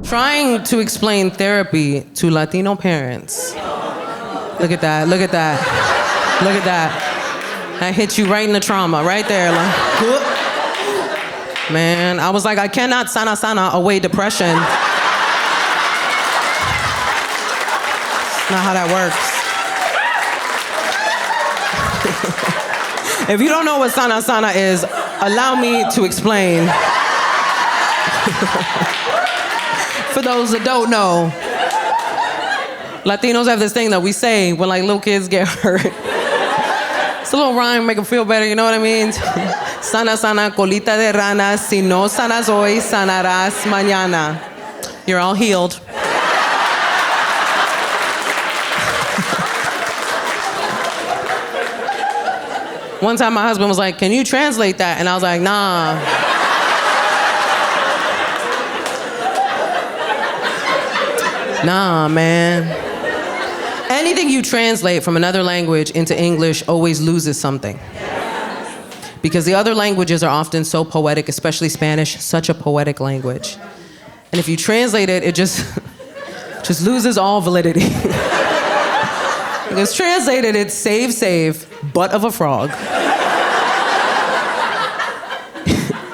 Trying to explain therapy to Latino parents. Look at that, look at that, look at that. That hit you right in the trauma, right there. Like, man, I was like, I cannot sana away depression. It's not how that works. If you don't know what sana is, allow me to explain. For those that don't know, Latinos have this thing that we say when like little kids get hurt. It's a little rhyme, make them feel better, you know what I mean? Sana, colita de rana, si no sanas hoy, sanarás mañana. You're all healed. One time my husband was like, can you translate that? And I was like, nah. Nah, man. Anything you translate from another language into English always loses something. Because the other languages are often so poetic, especially Spanish, such a poetic language. And if you translate it, it just loses all validity. Because translated, it's save, butt of a frog.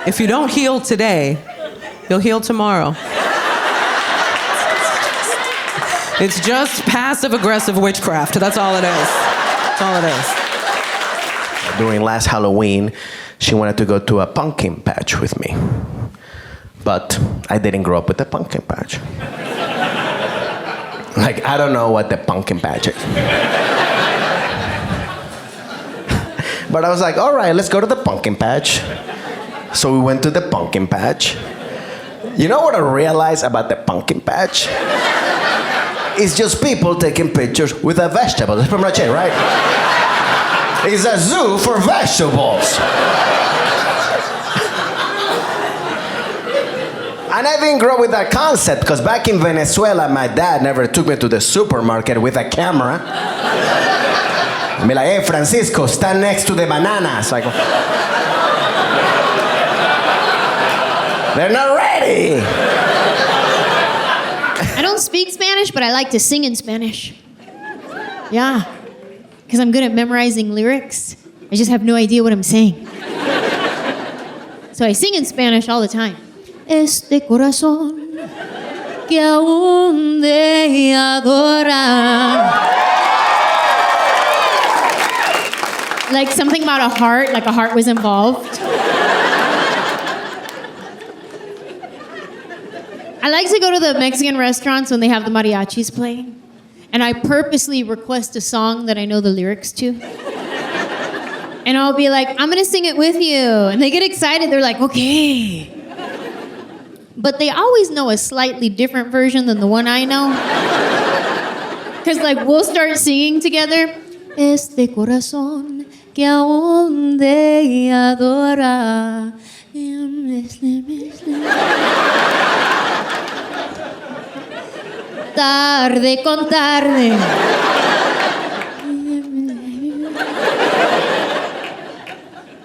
If you don't heal today, you'll heal tomorrow. It's just passive-aggressive witchcraft. That's all it is. That's all it is. During last Halloween, she wanted to go to a pumpkin patch with me. But I didn't grow up with a pumpkin patch. Like, I don't know what the pumpkin patch is. But I was like, all right, let's go to the pumpkin patch. So we went to the pumpkin patch. You know what I realized about the pumpkin patch? It's just people taking pictures with a vegetable. That's pretty much it, right? It's a zoo for vegetables. And I didn't grow up with that concept, because back in Venezuela, my dad never took me to the supermarket with a camera. I'd be like, hey, Francisco, stand next to the bananas. Like, they're not ready. I don't speak Spanish, but I like to sing in Spanish. Yeah, because I'm good at memorizing lyrics. I just have no idea what I'm saying. So I sing in Spanish all the time. Este corazón que aún te adora. Like something about a heart, like a heart was involved. I like to go to the Mexican restaurants when they have the mariachis playing. And I purposely request a song that I know the lyrics to. And I'll be like, I'm gonna sing it with you. And they get excited, they're like, okay. But they always know a slightly different version than the one I know. Because like, we'll start singing together. Este corazón que aún te adora. Tarde con tarde.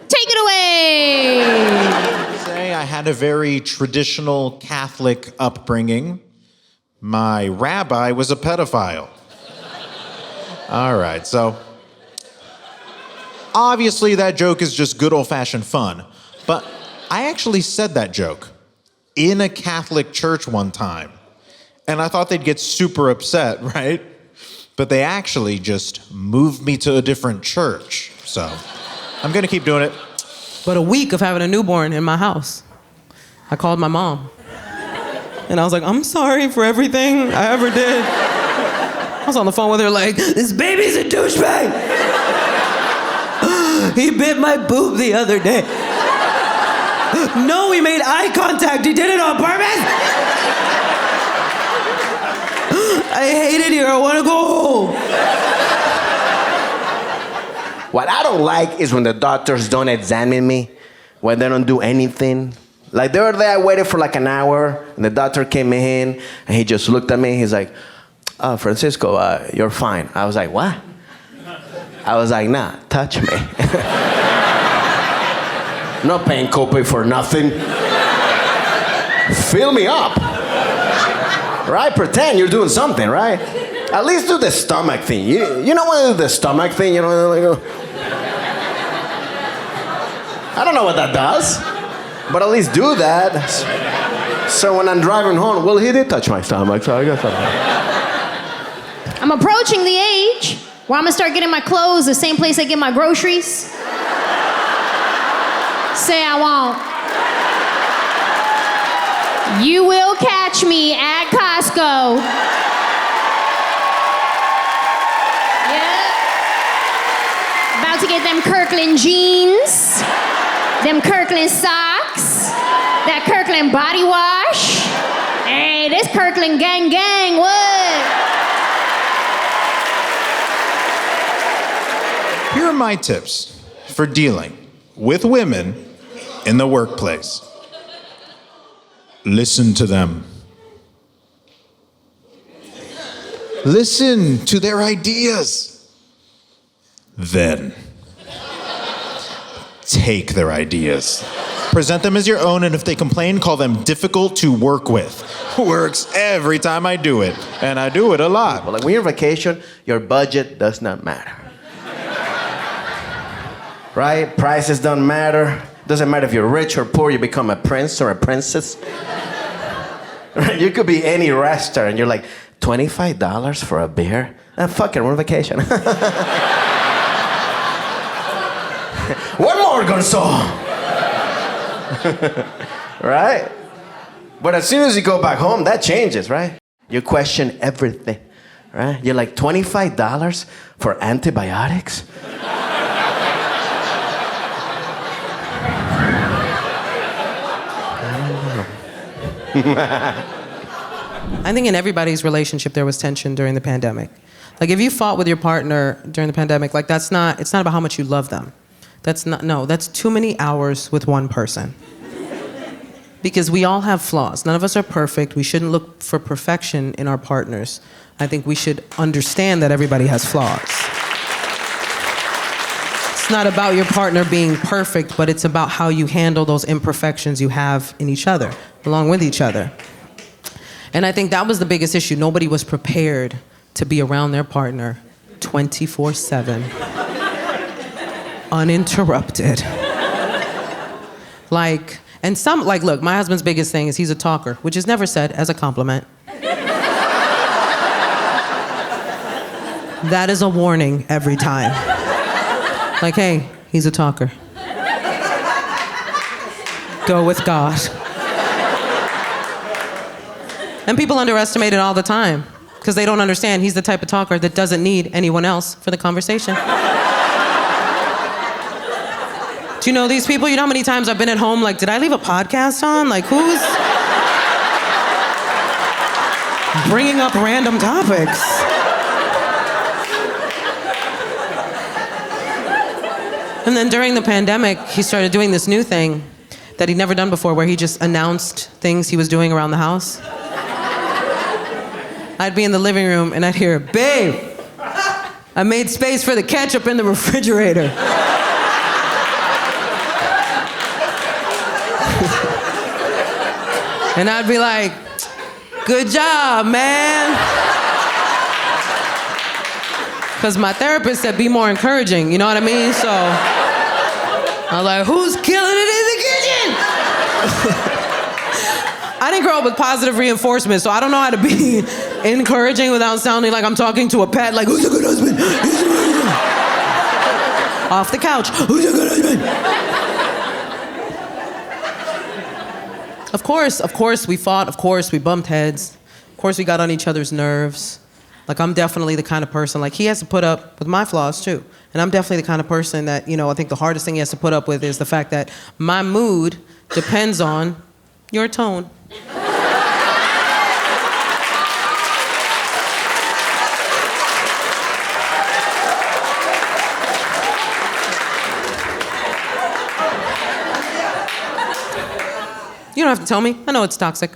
Take it away. I had a very traditional Catholic upbringing. My rabbi was a pedophile. All right, so obviously that joke is just good old-fashioned fun, but I actually said that joke in a Catholic church one time, and I thought they'd get super upset, right? But they actually just moved me to a different church, so I'm gonna keep doing it. But a week of having a newborn in my house, I called my mom. And I was like, I'm sorry for everything I ever did. I was on the phone with her like, this baby's a douchebag. He bit my boob the other day. No, he made eye contact. He did it on purpose. I hate it here. I want to go home. What I don't like is when the doctors don't examine me, when they don't do anything. Like, the other day I waited for like an hour, and the doctor came in, and he just looked at me. He's like, oh, Francisco, you're fine. I was like, what? I was like, nah, touch me. Not paying copay for nothing. Fill me up. Right? Pretend you're doing something, right? At least do the stomach thing. You know what the stomach thing? You know, like, I don't know what that does, but at least do that. So when I'm driving home, well, he did touch my stomach, so I guess I'm approaching the age where I'm gonna start getting my clothes the same place I get my groceries. Say I won't. You will catch me at Costco. Yeah. About to get them Kirkland jeans, them Kirkland socks, that Kirkland body wash. Hey, this Kirkland gang, what? Here are my tips for dealing with women in the workplace. Listen to them. Listen to their ideas. Then take their ideas. Present them as your own, and if they complain, call them difficult to work with. Works every time I do it, and I do it a lot. But like when you're on vacation, your budget does not matter. Right? Prices don't matter. Doesn't matter if you're rich or poor, you become a prince or a princess. Right? You could be any restaurant. You're like, $25 for a beer? Fuck it, we're on vacation. One more, garçon. Right? But as soon as you go back home, that changes, right? You question everything, right? You're like, $25 for antibiotics? I think in everybody's relationship there was tension during the pandemic. Like if you fought with your partner during the pandemic, like it's not about how much you love them. That's too many hours with one person. Because we all have flaws. None of us are perfect. We shouldn't look for perfection in our partners. I think we should understand that everybody has flaws. It's not about your partner being perfect, but it's about how you handle those imperfections you have in each other, along with each other. And I think that was the biggest issue. Nobody was prepared to be around their partner 24/7, uninterrupted. Look, my husband's biggest thing is he's a talker, which is never said as a compliment. That is a warning every time. Like, hey, he's a talker. Go with God. And people underestimate it all the time because they don't understand he's the type of talker that doesn't need anyone else for the conversation. Do you know these people? You know how many times I've been at home like, did I leave a podcast on? Like, who's bringing up random topics? And then during the pandemic, he started doing this new thing that he'd never done before where he just announced things he was doing around the house. I'd be in the living room and I'd hear, babe, I made space for the ketchup in the refrigerator. And I'd be like, good job, man. Because my therapist said be more encouraging, you know what I mean? So I was like, who's killing it in the kitchen? I didn't grow up with positive reinforcement, so I don't know how to be encouraging without sounding like I'm talking to a pet, like, who's a good husband? Who's a good husband? Off the couch, who's a good husband? Of course we fought, of course we bumped heads, of course we got on each other's nerves. Like I'm definitely the kind of person, like he has to put up with my flaws too. And I'm definitely the kind of person that, I think the hardest thing he has to put up with is the fact that my mood depends on your tone. You don't have to tell me. I know it's toxic.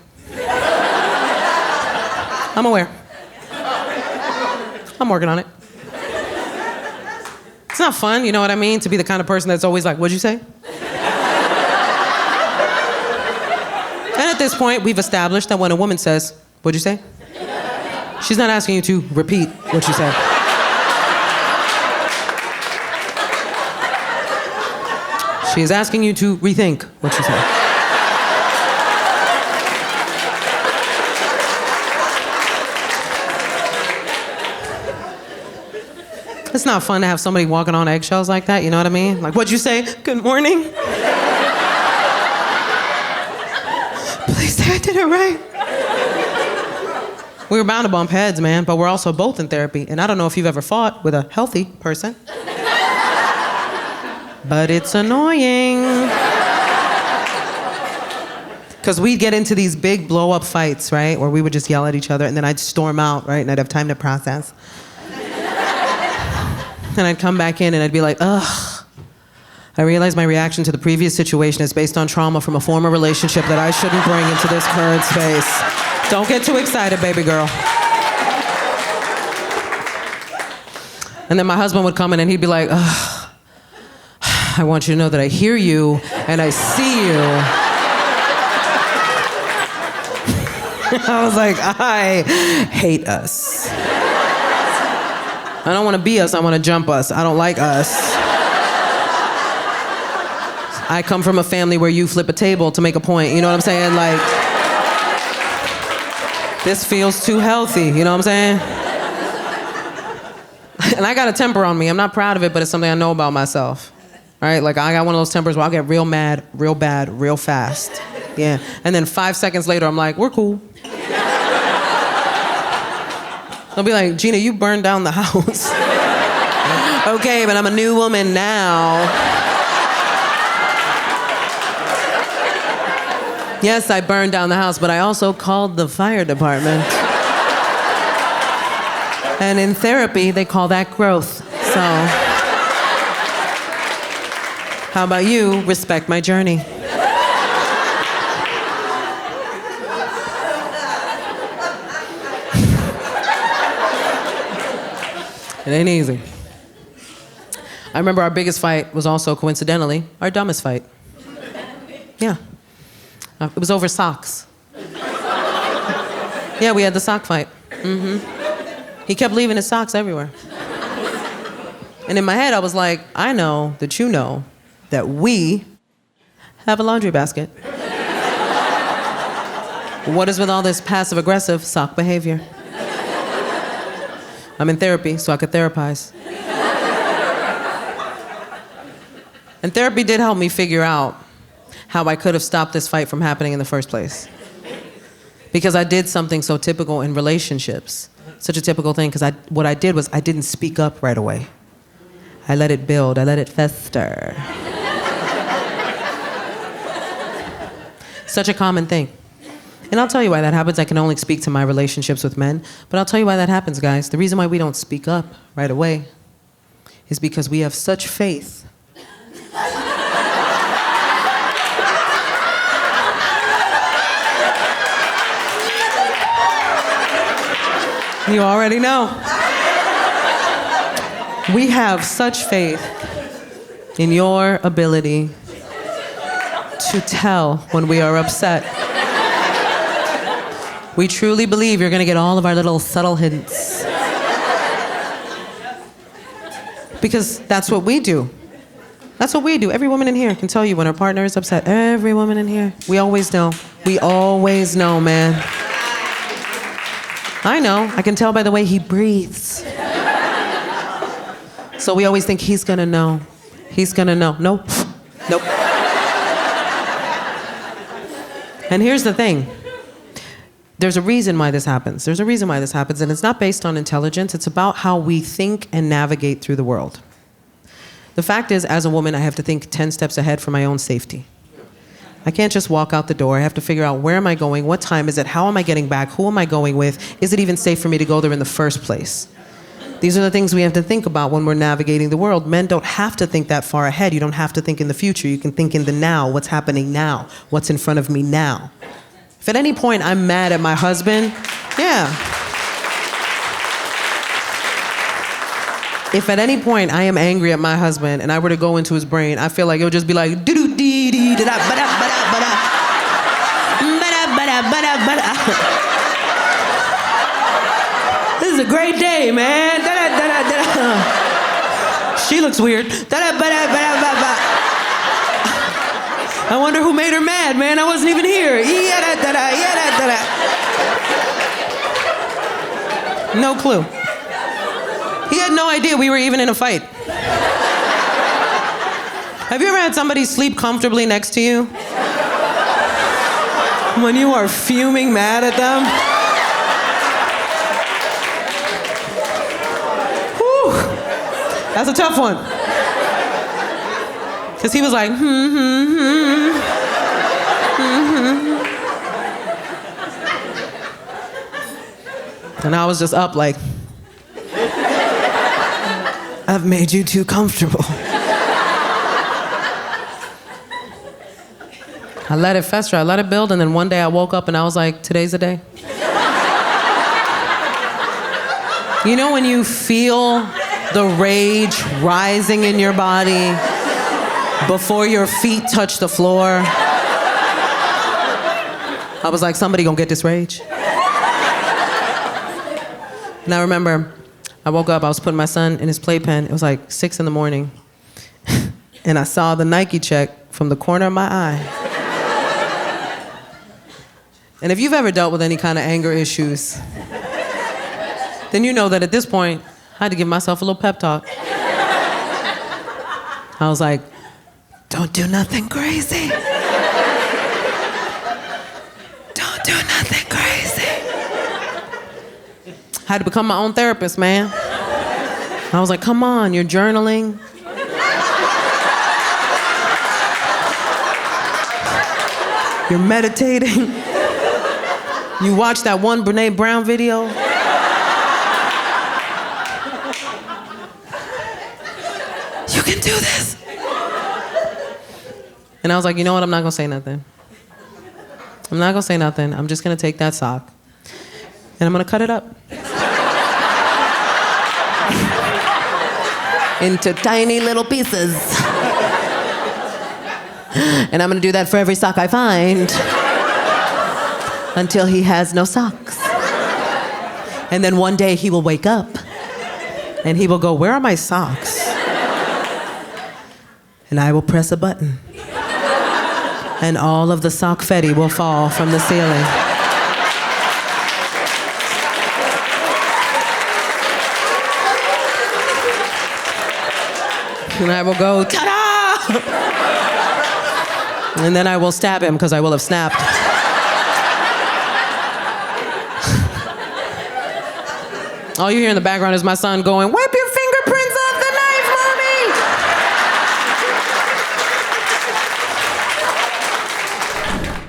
I'm aware. I'm working on it. It's not fun, you know what I mean? To be the kind of person that's always like, what'd you say? And at this point, we've established that when a woman says, "What'd you say?" she's not asking you to repeat what you said. She is asking you to rethink what you said. It's not fun to have somebody walking on eggshells like that, you know what I mean? Like, what'd you say? Good morning? Please say I did it right. We were bound to bump heads, man, but we're also both in therapy. And I don't know if you've ever fought with a healthy person, but it's annoying. Because we'd get into these big blow-up fights, right? Where we would just yell at each other, and then I'd storm out, right? And I'd have time to process. And I'd come back in and I'd be like, ugh. I realize my reaction to the previous situation is based on trauma from a former relationship that I shouldn't bring into this current space. Don't get too excited, baby girl. And then my husband would come in and he'd be like, ugh, I want you to know that I hear you and I see you. I was like, I hate us. I don't want to be us, I want to jump us. I don't like us. I come from a family where you flip a table to make a point, you know what I'm saying? Like, this feels too healthy, you know what I'm saying? And I got a temper on me. I'm not proud of it, but it's something I know about myself. Right? Like, I got one of those tempers where I'll get real mad, real bad, real fast. Yeah. And then 5 seconds later, I'm like, we're cool. They'll be like, Gina, you burned down the house. Okay, but I'm a new woman now. Yes, I burned down the house, but I also called the fire department. And in therapy, they call that growth. So, how about you respect my journey? It ain't easy. I remember our biggest fight was also, coincidentally, our dumbest fight. Yeah. It was over socks. Yeah, we had the sock fight. He kept leaving his socks everywhere. And in my head, I was like, I know that you know that we have a laundry basket. What is with all this passive-aggressive sock behavior? I'm in therapy, so I could therapize. And therapy did help me figure out how I could have stopped this fight from happening in the first place. Because I did something so typical in relationships. Such a typical thing, because what I did was I didn't speak up right away. I let it build, I let it fester. Such a common thing. And I'll tell you why that happens. I can only speak to my relationships with men, but I'll tell you why that happens, guys. The reason why we don't speak up right away is because we have such faith. You already know. We have such faith in your ability to tell when we are upset. We truly believe you're gonna get all of our little subtle hints. Because that's what we do. That's what we do. Every woman in here can tell you when her partner is upset. Every woman in here. We always know. We always know, man. I know. I can tell by the way he breathes. So we always think he's gonna know. He's gonna know. Nope. Nope. And here's the thing. There's a reason why this happens. There's a reason why this happens, and it's not based on intelligence. It's about how we think and navigate through the world. The fact is, as a woman, I have to think 10 steps ahead for my own safety. I can't just walk out the door. I have to figure out where am I going, what time is it, how am I getting back, who am I going with, is it even safe for me to go there in the first place? These are the things we have to think about when we're navigating the world. Men don't have to think that far ahead. You don't have to think in the future. You can think in the now, what's happening now, what's in front of me now. If at any point I'm mad at my husband, yeah. If at any point I am angry at my husband and I were to go into his brain, I feel like it would just be like, do-do-dee-dee-da-da-ba-da-ba-da-ba-da. This is a great day, man. She looks weird. I wonder who made her mad, man. I wasn't even here. No clue. He had no idea we were even in a fight. Have you ever had somebody sleep comfortably next to you? When you are fuming mad at them? Whew. That's a tough one. Because he was like, And I was just up like, I've made you too comfortable. I let it fester, I let it build, and then one day I woke up and I was like, today's the day. You know when you feel the rage rising in your body before your feet touch the floor? I was like, somebody gonna get this rage. And I remember, I woke up, I was putting my son in his playpen. It was like 6 a.m. And I saw the Nike check from the corner of my eye. And if you've ever dealt with any kind of anger issues, then you know that at this point, I had to give myself a little pep talk. I was like, don't do nothing crazy. Don't do nothing crazy. I had to become my own therapist, man. I was like, come on, you're journaling. You're meditating. You watch that one Brene Brown video. You can do this. And I was like, you know what? I'm not gonna say nothing. I'm not gonna say nothing. I'm just gonna take that sock and I'm gonna cut it up into tiny little pieces. And I'm gonna do that for every sock I find until he has no socks. And then one day he will wake up and he will go, where are my socks? And I will press a button and all of the sockfetti will fall from the ceiling. And I will go, ta-da! And then I will stab him because I will have snapped. All you hear in the background is my son going, wipe your fingerprints off the knife,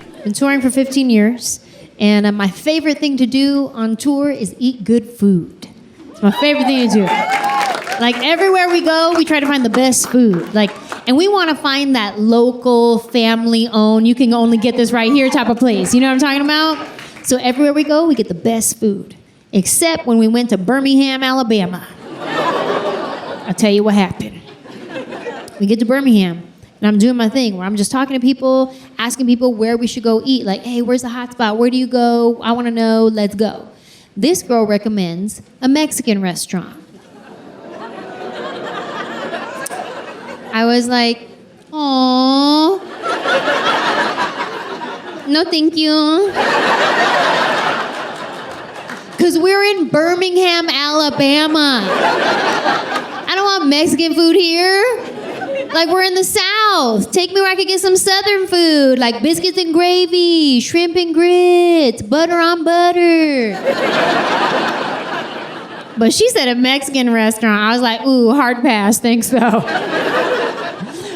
Mommy! Been touring for 15 years, and my favorite thing to do on tour is eat good food. It's my favorite thing to do. Like everywhere we go, we try to find the best food. And we want to find that local, family-owned, you can only get this right here type of place. You know what I'm talking about? So everywhere we go, we get the best food. Except when we went to Birmingham, Alabama. I'll tell you what happened. We get to Birmingham, and I'm doing my thing where I'm just talking to people, asking people where we should go eat. Like, hey, where's the hot spot? Where do you go? I want to know. Let's go. This girl recommends a Mexican restaurant. I was like, "Aww, no thank you." Because we're in Birmingham, Alabama. I don't want Mexican food here. Like, we're in the South. Take me where I could get some Southern food, like biscuits and gravy, shrimp and grits, butter on butter. But she said a Mexican restaurant. I was like, ooh, hard pass, thanks though.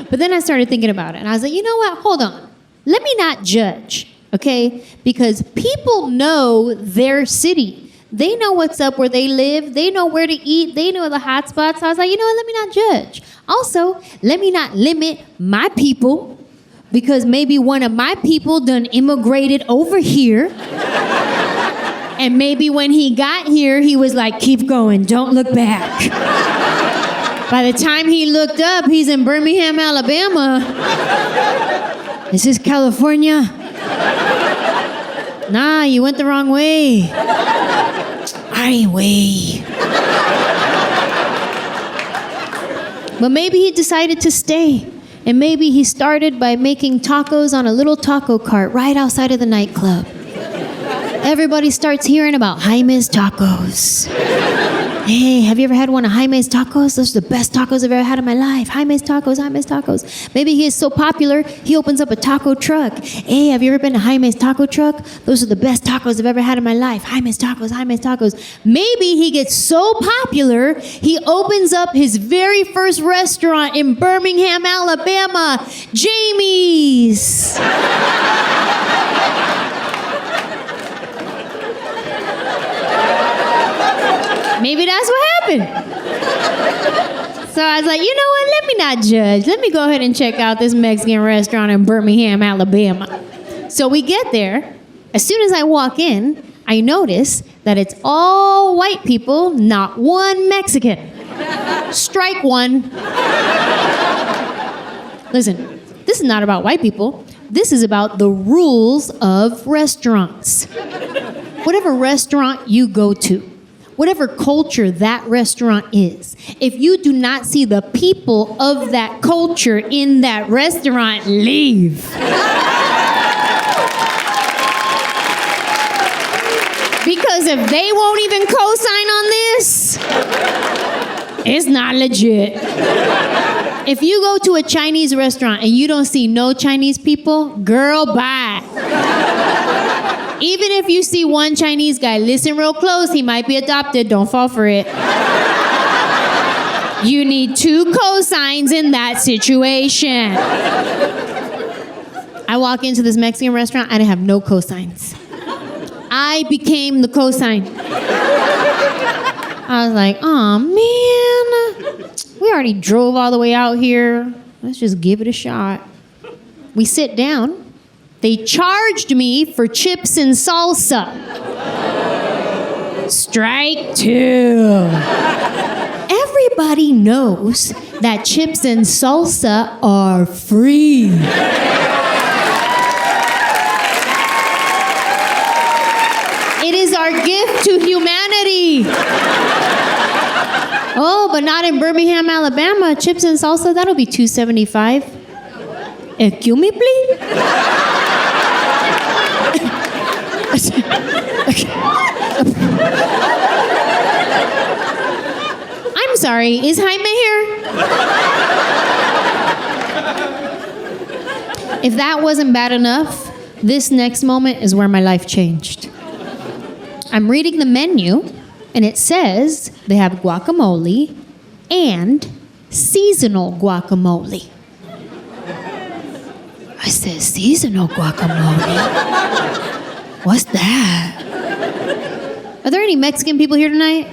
But then I started thinking about it, and I was like, you know what? Hold on. Let me not judge, okay? Because people know their city. They know what's up where they live. They know where to eat. They know the hot spots. So I was like, you know what? Let me not judge. Also, let me not limit my people, because maybe one of my people done immigrated over here. And maybe when he got here, he was like, keep going, don't look back. By the time he looked up, he's in Birmingham, Alabama. Is this California? Nah, you went the wrong way. Anyway. But maybe he decided to stay. And maybe he started by making tacos on a little taco cart right outside of the nightclub. Everybody starts hearing about Jaime's Tacos. Hey, have you ever had one of Jaime's Tacos? Those are the best tacos I've ever had in my life. Jaime's Tacos, Jaime's Tacos. Maybe he is so popular, he opens up a taco truck. Hey, have you ever been to Jaime's Taco Truck? Those are the best tacos I've ever had in my life. Jaime's Tacos, Jaime's Tacos. Maybe he gets so popular, he opens up his very first restaurant in Birmingham, Alabama, Jamie's. Maybe that's what happened. So I was like, you know what? Let me not judge. Let me go ahead and check out this Mexican restaurant in Birmingham, Alabama. So we get there. As soon as I walk in, I notice that it's all white people, not one Mexican. Strike one. Listen, this is not about white people. This is about the rules of restaurants. Whatever restaurant you go to, whatever culture that restaurant is, if you do not see the people of that culture in that restaurant, leave. Because if they won't even co-sign on this, it's not legit. If you go to a Chinese restaurant and you don't see no Chinese people, girl, bye. Even if you see one Chinese guy, listen real close, he might be adopted, don't fall for it. You need 2 cosigns in that situation. I walk into this Mexican restaurant, I didn't have no cosigns. I became the cosign. I was like, oh man, we already drove all the way out here. Let's just give it a shot. We sit down. They charged me for chips and salsa. Strike 2. Everybody knows that chips and salsa are free. It is our gift to humanity. Oh, but not in Birmingham, Alabama. Chips and salsa, that'll be $2.75. Excuse me, please? I'm sorry, is Jaime here? If that wasn't bad enough, this next moment is where my life changed. I'm reading the menu, and it says they have guacamole and seasonal guacamole. I said, seasonal guacamole? What's that? Are there any Mexican people here tonight?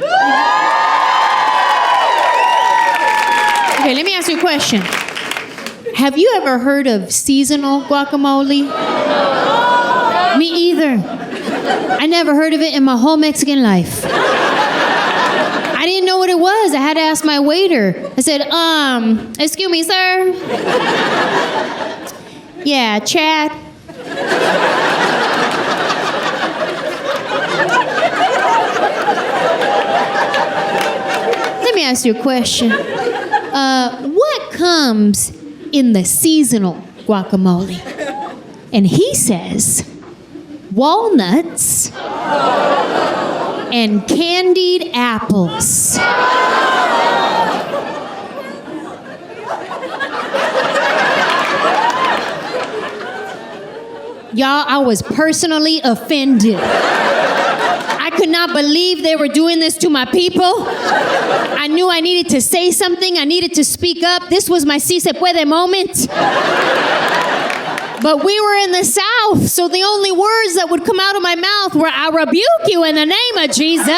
Okay, let me ask you a question. Have you ever heard of seasonal guacamole? Me either. I never heard of it in my whole Mexican life. I didn't know what it was. I had to ask my waiter. I said, excuse me, sir? Yeah, Chad. Let me ask you a question. What comes in the seasonal guacamole? And he says, walnuts and candied apples. Y'all, I was personally offended. I could not believe they were doing this to my people. I knew I needed to say something. I needed to speak up. This was my si se puede moment. But we were in the South, so the only words that would come out of my mouth were, I rebuke you in the name of Jesus.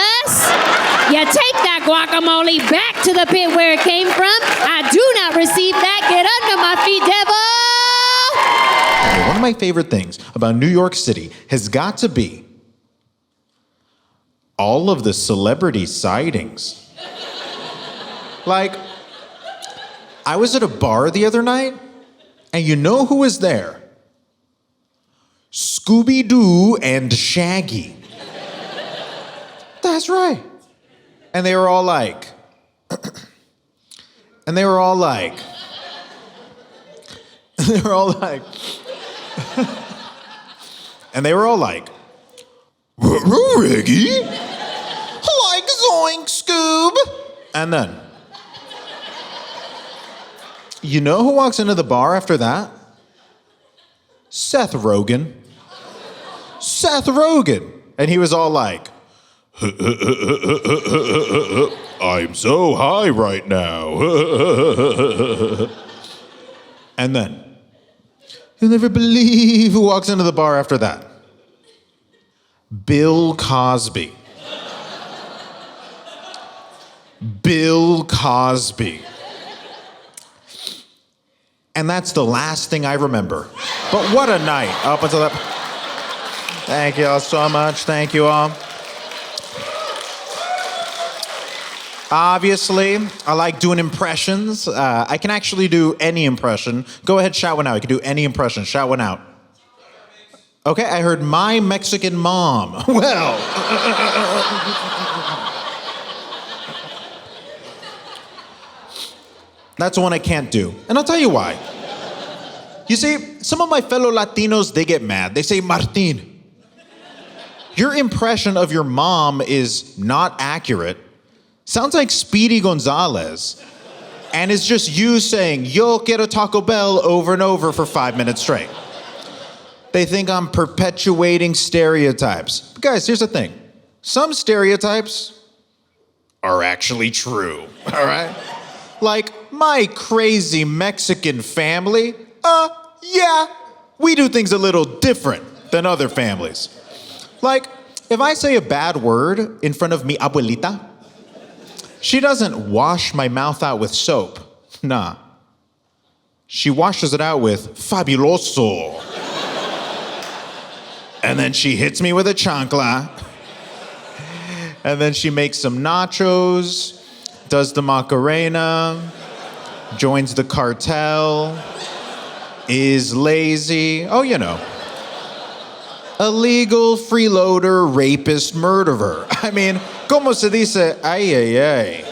You take that guacamole back to the pit where it came from. I do not receive that. Get under my feet, devil. One of my favorite things about New York City has got to be all of the celebrity sightings. Like, I was at a bar the other night, and you know who was there? Scooby-Doo and Shaggy. That's right. And they were all like, and they were all like, they were all like, and they were all like, Reggie? Like Zoink Scoob? And then, you know who walks into the bar after that? Seth Rogen. Seth Rogen. And he was all like, I'm so high right now. And then, you'll never believe who walks into the bar after that. Bill Cosby. Bill Cosby. And that's the last thing I remember. But what a night up until that. Thank you all so much. Thank you all. Obviously, I like doing impressions. I can actually do any impression. Go ahead, shout one out. You can do any impression. Shout one out. Okay, I heard my Mexican mom. Well. That's the one I can't do. And I'll tell you why. You see, some of my fellow Latinos, they get mad. They say, Martin, your impression of your mom is not accurate. Sounds like Speedy Gonzalez. And it's just you saying, yo quiero Taco Bell over and over for 5 minutes straight. They think I'm perpetuating stereotypes. But guys, here's the thing. Some stereotypes are actually true, all right? Like my crazy Mexican family, yeah, we do things a little different than other families. Like, if I say a bad word in front of mi abuelita, she doesn't wash my mouth out with soap. Nah. She washes it out with fabuloso. And then she hits me with a chancla. And then she makes some nachos, does the Macarena, joins the cartel, is lazy. Oh, you know. Illegal, freeloader, rapist, murderer. I mean, como se dice, ay, ay, ay.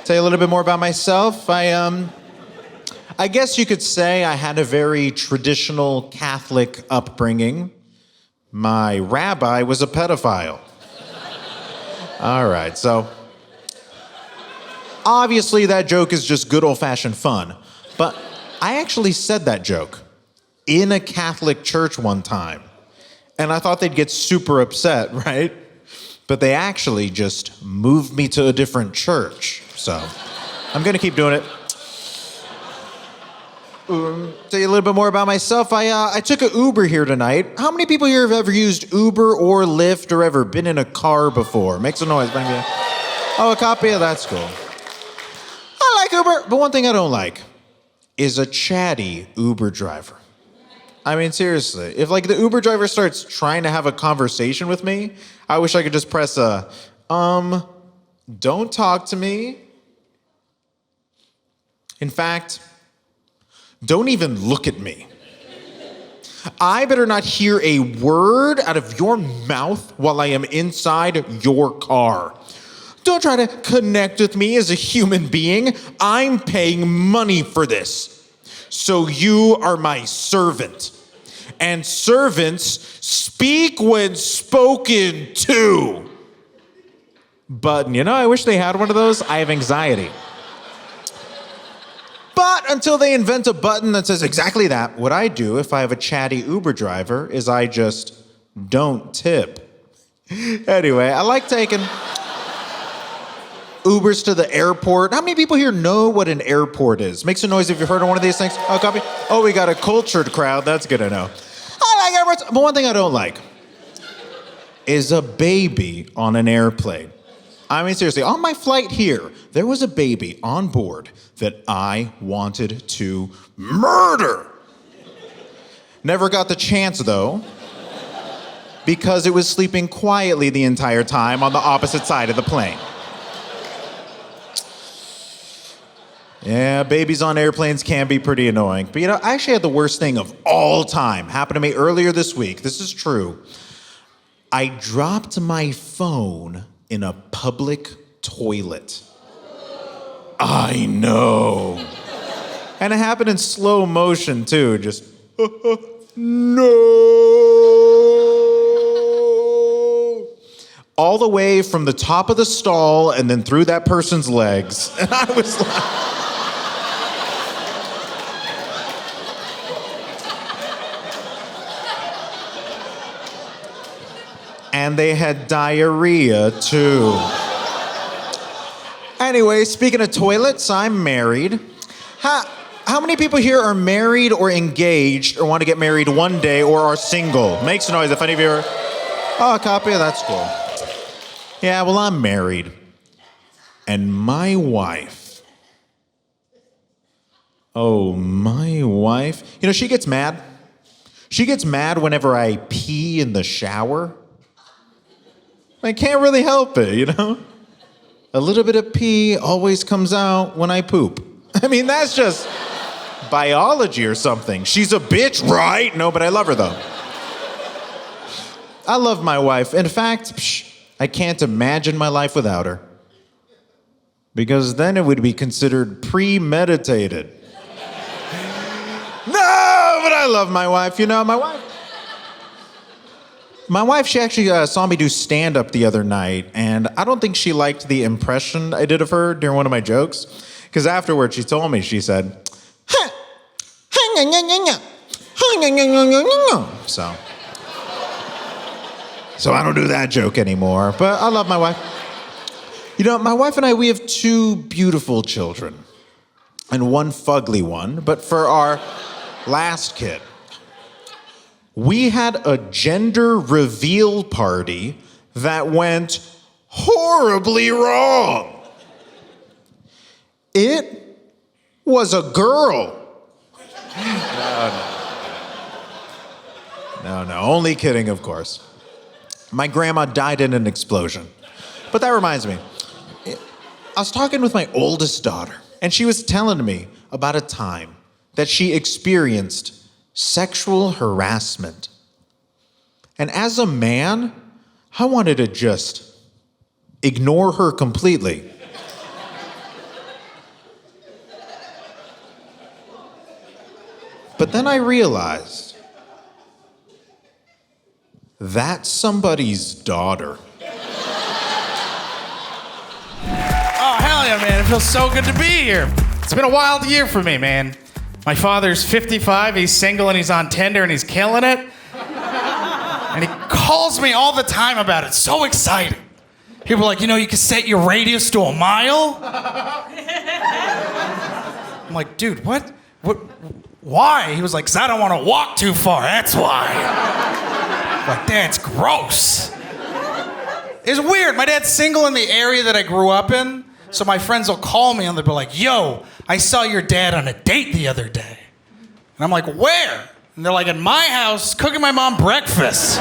Tell you a little bit more about myself. I guess you could say I had a very traditional Catholic upbringing. My rabbi was a pedophile. All right, so obviously that joke is just good old-fashioned fun, but I actually said that joke in a Catholic church one time, and I thought they'd get super upset, right? But they actually just moved me to a different church, so I'm gonna keep doing it. Tell you a little bit more about myself. I took an Uber here tonight. How many people here have ever used Uber or Lyft or ever been in a car before? Make some noise. Oh, a copy? That's cool. I like Uber, but one thing I don't like is a chatty Uber driver. I mean, seriously, if like the Uber driver starts trying to have a conversation with me, I wish I could just press don't talk to me. In fact, don't even look at me. I better not hear a word out of your mouth while I am inside your car. Don't try to connect with me as a human being. I'm paying money for this. So you are my servant. And servants speak when spoken to. But, you know, I wish they had one of those. I have anxiety. But until they invent a button that says exactly that, what I do if I have a chatty Uber driver is I just don't tip. Anyway, I like taking Ubers to the airport. How many people here know what an airport is? Make some noise if you've heard of one of these things. Oh, copy. Oh, we got a cultured crowd. That's good to know. I like airports. But one thing I don't like is a baby on an airplane. I mean, seriously, on my flight here, there was a baby on board that I wanted to murder. Never got the chance, though, because it was sleeping quietly the entire time on the opposite side of the plane. Yeah, babies on airplanes can be pretty annoying. But I actually had the worst thing of all time. Happened to me earlier this week. This is true. I dropped my phone in a public toilet. I know. And it happened in slow motion, too. Just, no. All the way from the top of the stall and then through that person's legs. And I was like... And they had diarrhea, too. Anyway, speaking of toilets, I'm married. How many people here are married or engaged or want to get married one day or are single? Makes noise if any of you are... Oh, a copy? That's cool. Yeah, well, I'm married. And my wife... Oh, my wife... she gets mad. She gets mad whenever I pee in the shower. I can't really help it, A little bit of pee always comes out when I poop. I mean, that's just biology or something. She's a bitch, right? No, but I love her, though. I love my wife. In fact, I can't imagine my life without her. Because then it would be considered premeditated. No, but I love my wife. My wife, she actually saw me do stand-up the other night, and I don't think she liked the impression I did of her during one of my jokes, because afterwards she told me, she said, so I don't do that joke anymore, but I love my wife. My wife and I, we have 2 beautiful children, and 1 fugly one, but for our last kid, we had a gender reveal party that went horribly wrong. It was a girl. No, only kidding, of course. My grandma died in an explosion. But that reminds me, I was talking with my oldest daughter, and she was telling me about a time that she experienced sexual harassment. And as a man, I wanted to just ignore her completely. But then I realized that's somebody's daughter. Oh, hell yeah, man. It feels so good to be here. It's been a wild year for me, man. My father's 55, he's single, and he's on Tinder, and he's killing it. And he calls me all the time about it. So excited. People are like, you can set your radius to a mile? I'm like, dude, what? Why? He was like, because I don't want to walk too far, that's why. I'm like, that's gross. It's weird. My dad's single in the area that I grew up in, so my friends will call me and they'll be like, yo, I saw your dad on a date the other day. And I'm like, where? And they're like, at my house, cooking my mom breakfast.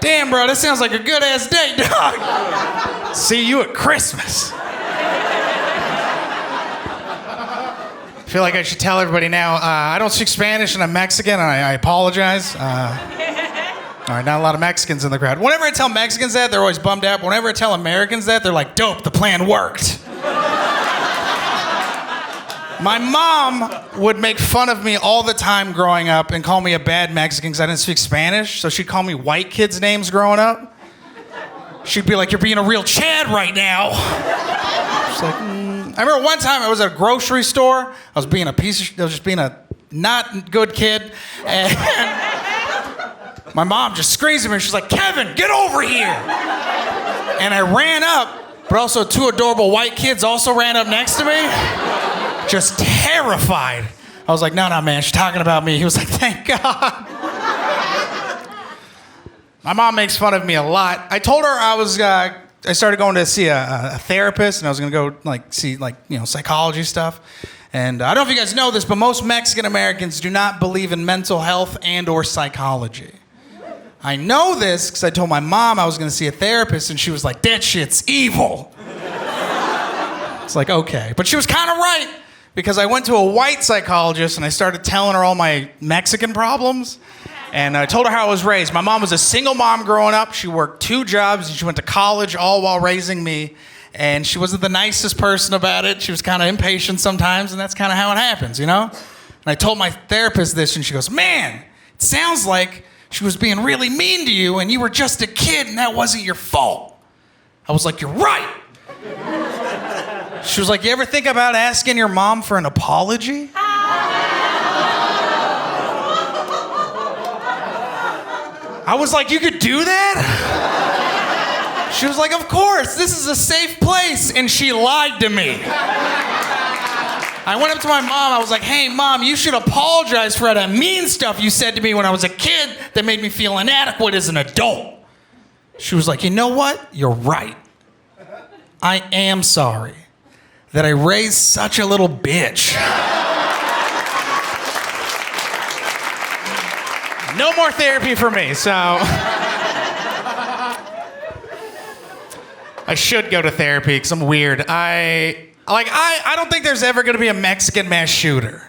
Damn, bro, this sounds like a good-ass date, dog. See you at Christmas. I feel like I should tell everybody now, I don't speak Spanish and I'm Mexican, and I apologize. All right, not a lot of Mexicans in the crowd. Whenever I tell Mexicans that, they're always bummed out. But whenever I tell Americans that, they're like, dope, the plan worked. My mom would make fun of me all the time growing up and call me a bad Mexican because I didn't speak Spanish. So she'd call me white kids' names growing up. She'd be like, you're being a real Chad right now. She's like, I remember one time I was at a grocery store. I was just being a not good kid. And my mom just screams at me. She's like, Kevin, get over here. And I ran up, but also 2 adorable white kids also ran up next to me. Just terrified. I was like, no, man, she's talking about me. He was like, thank God. My mom makes fun of me a lot. I told her I started going to see a therapist, and I was going to go see psychology stuff. And I don't know if you guys know this, but most Mexican Americans do not believe in mental health and or psychology. I know this because I told my mom I was going to see a therapist, and she was like, that shit's evil. It's like, okay. But she was kind of right, because I went to a white psychologist and I started telling her all my Mexican problems. And I told her how I was raised. My mom was a single mom growing up. She worked 2 jobs and she went to college all while raising me. And she wasn't the nicest person about it. She was kind of impatient sometimes, and that's kind of how it happens, you know? And I told my therapist this, and she goes, man, it sounds like she was being really mean to you and you were just a kid and that wasn't your fault. I was like, you're right. She was like, you ever think about asking your mom for an apology? I was like, you could do that? She was like, of course, this is a safe place. And she lied to me. I went up to my mom, I was like, hey mom, you should apologize for all that mean stuff you said to me when I was a kid that made me feel inadequate as an adult. She was like, you know what? You're right. I am sorry that I raised such a little bitch. No more therapy for me, so. I should go to therapy because I'm weird. I don't think there's ever gonna be a Mexican mass shooter.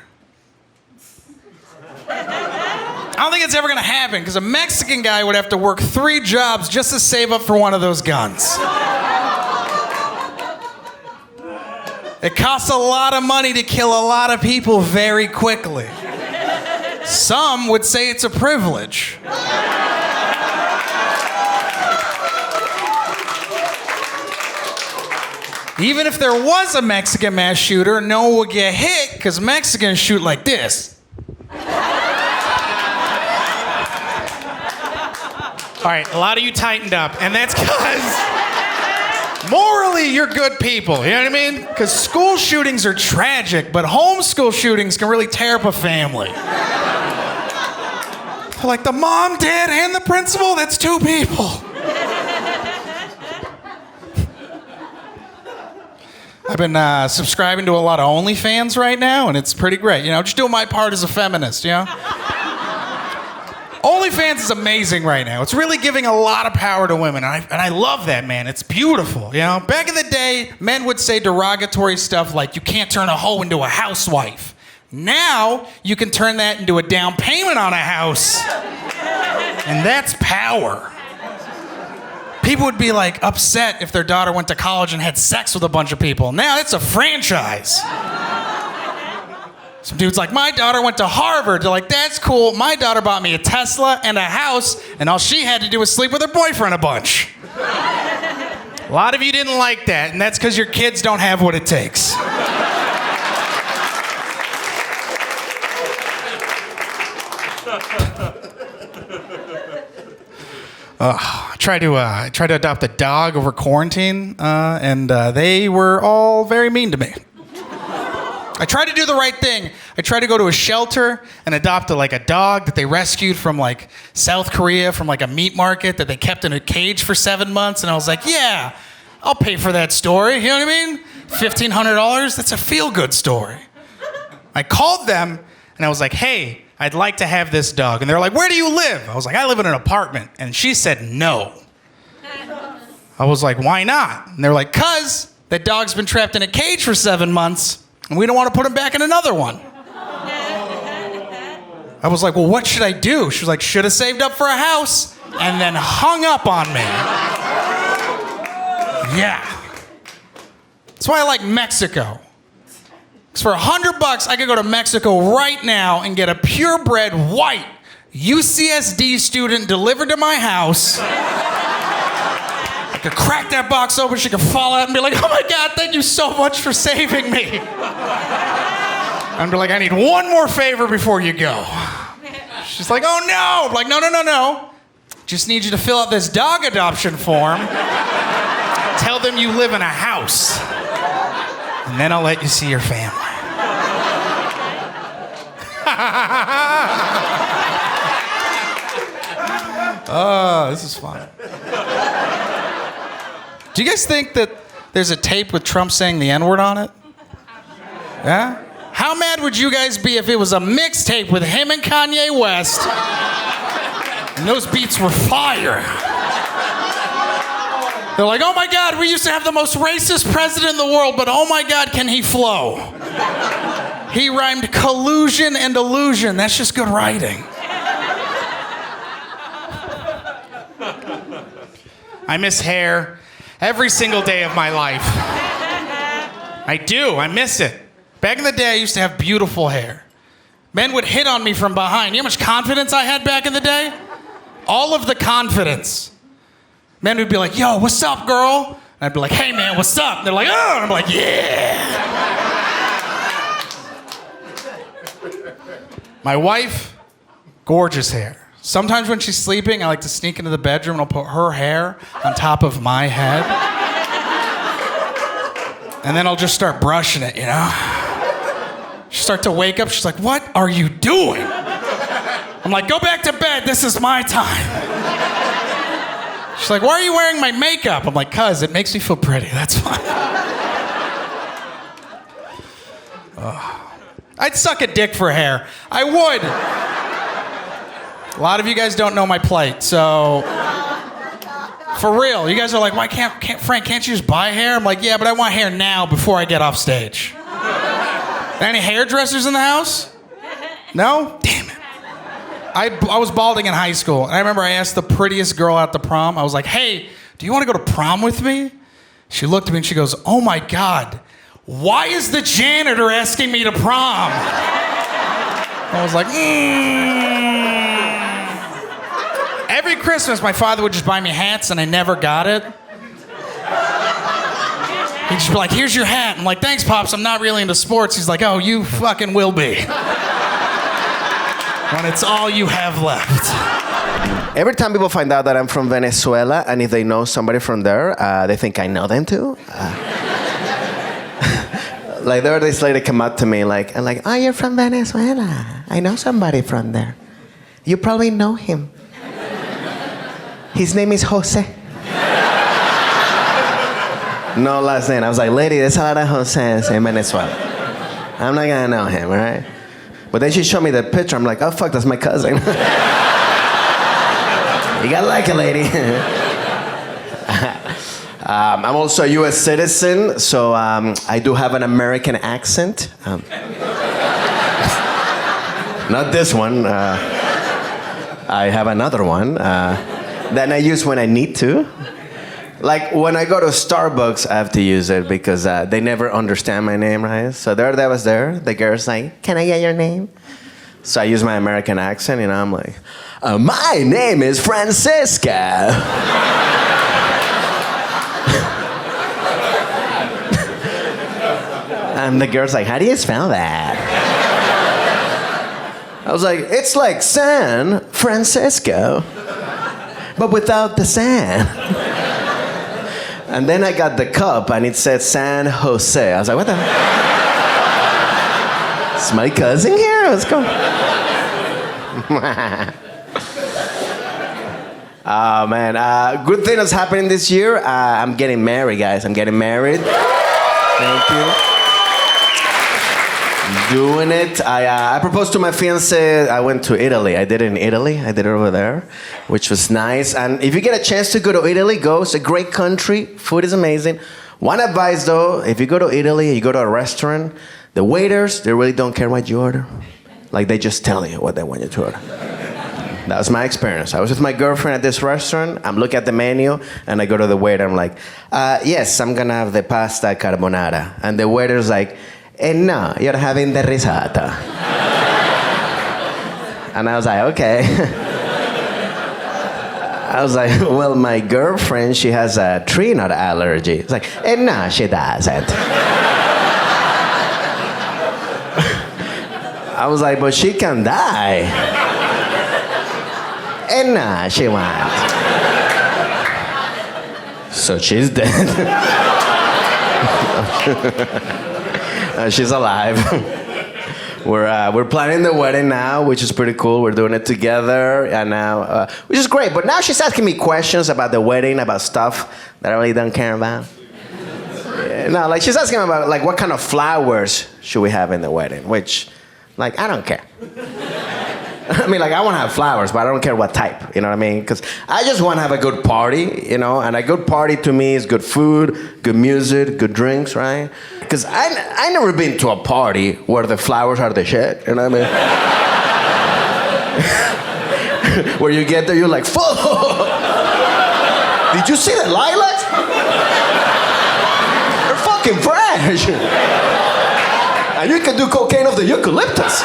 I don't think it's ever gonna happen because a Mexican guy would have to work 3 jobs just to save up for one of those guns. It costs a lot of money to kill a lot of people very quickly. Some would say it's a privilege. Even if there was a Mexican mass shooter, no one would get hit because Mexicans shoot like this. All right, a lot of you tightened up, and that's because morally you're good people, you know what I mean? Because school shootings are tragic, but homeschool shootings can really tear up a family. Like the mom, dad, and the principal, that's 2 people. I've been subscribing to a lot of OnlyFans right now, and it's pretty great. You know, just doing my part as a feminist, you know? OnlyFans is amazing right now. It's really giving a lot of power to women, and I love that, man. It's beautiful, you know? Back in the day, men would say derogatory stuff like, you can't turn a hoe into a housewife. Now, you can turn that into a down payment on a house. And that's power. People would be like upset if their daughter went to college and had sex with a bunch of people. Now it's a franchise. Some dude's like, my daughter went to Harvard. They're like, that's cool. My daughter bought me a Tesla and a house, and all she had to do was sleep with her boyfriend a bunch. A lot of you didn't like that, and that's because your kids don't have what it takes. I tried to adopt a dog over quarantine, and they were all very mean to me. I tried to do the right thing. I tried to go to a shelter and adopt a dog that they rescued from South Korea from a meat market that they kept in a cage for 7 months, and I was like, yeah, I'll pay for that story. You know what I mean? $1,500. That's a feel-good story. I called them and I was like, hey, I'd like to have this dog. And they're like, where do you live? I was like, I live in an apartment. And she said, no. I was like, why not? And they're like, 'cause that dog's been trapped in a cage for 7 months, and we don't want to put him back in another one. I was like, well, what should I do? She was like, should have saved up for a house, and then hung up on me. Yeah. That's why I like Mexico. Because for $100, I could go to Mexico right now and get a purebred white UCSD student delivered to my house. I could crack that box open, she could fall out and be like, oh my God, thank you so much for saving me. I'd be like, I need one more favor before you go. She's like, oh no. I'm like, no. Just need you to fill out this dog adoption form. Tell them you live in a house. And then I'll let you see your family. Oh, this is fun. Do you guys think that there's a tape with Trump saying the N-word on it? Yeah? How mad would you guys be if it was a mixtape with him and Kanye West and those beats were fire? They're like, oh my God, we used to have the most racist president in the world, but oh my God, can he flow? He rhymed collusion and illusion. That's just good writing. I miss hair every single day of my life. I do. I miss it. Back in the day, I used to have beautiful hair. Men would hit on me from behind. You know how much confidence I had back in the day? All of the confidence. Men would be like, yo, what's up, girl? And I'd be like, hey, man, what's up? And they're like, oh. And I'm like, yeah. My wife, gorgeous hair. Sometimes when she's sleeping, I like to sneak into the bedroom and I'll put her hair on top of my head. And then I'll just start brushing it, you know? She'll start to wake up. She's like, what are you doing? I'm like, go back to bed. This is my time. She's like, why are you wearing my makeup? I'm like, cuz it makes me feel pretty. That's fine. I'd suck a dick for hair. I would. A lot of you guys don't know my plight, so for real, you guys are like, why can't Frank, can't you just buy hair? I'm like, yeah, but I want hair now before I get off stage. Any hairdressers in the house? No? Damn it. I was balding in high school, and I remember I asked the prettiest girl at the prom, I was like, hey, do you want to go to prom with me? She looked at me and she goes, oh my God, why is the janitor asking me to prom? I was like, Every Christmas, my father would just buy me hats, and I never got it. He'd just be like, here's your hat. I'm like, thanks, Pops, I'm not really into sports. He's like, oh, you fucking will be. When it's all you have left. Every time people find out that I'm from Venezuela, and if they know somebody from there, they think I know them too. Like, there this lady come up to me, like, oh, you're from Venezuela. I know somebody from there. You probably know him. His name is Jose. No last name. I was like, lady, there's a lot of Jose's in Venezuela. I'm not gonna know him, all right? But then she showed me the picture. I'm like, oh, fuck, that's my cousin. You gotta like it, lady. I'm also a U.S. citizen, so I do have an American accent. Not this one. I have another one that I use when I need to. Like, when I go to Starbucks, I have to use it because they never understand my name, right? So that was there. The girl's like, can I get your name? So I use my American accent, and I'm like, my name is Francisca. And the girl's like, how do you spell that? I was like, it's like San Francisco, but without the San. And then I got the cup, and it said San Jose. I was like, what the? Is my cousin here? What's going on? Oh, man. Good thing that's happening this year. I'm getting married, guys. I'm getting married. Thank you. Doing it. I proposed to my fiance. I went to Italy. I did it in Italy. I did it over there, which was nice. And if you get a chance to go to Italy, go. It's a great country. Food is amazing. One advice, though, if you go to Italy, you go to a restaurant, the waiters, they really don't care what you order. Like, they just tell you what they want you to order. That was my experience. I was with my girlfriend at this restaurant. I'm looking at the menu, and I go to the waiter. I'm like, yes, I'm going to have the pasta carbonara. And the waiter's like, no, you're having the risata. And I was like, okay. I was like, well, my girlfriend, she has a tree nut allergy. It's like, no, she doesn't. I was like, but she can die. No, she won't. So she's dead. She's alive. We're planning the wedding now, which is pretty cool. We're doing it together, and now, which is great. But now she's asking me questions about the wedding, about stuff that I really don't care about. No, like, she's asking about, like, what kind of flowers should we have in the wedding, which, like, I don't care. I mean, like, I want to have flowers, but I don't care what type. You know what I mean? Because I just want to have a good party, you know? And a good party to me is good food, good music, good drinks, right? Because I never been to a party where the flowers are the shit. You know what I mean? Where you get there, you're like, fuck! Did you see the lilacs? They're fucking fresh. And you can do cocaine off the eucalyptus.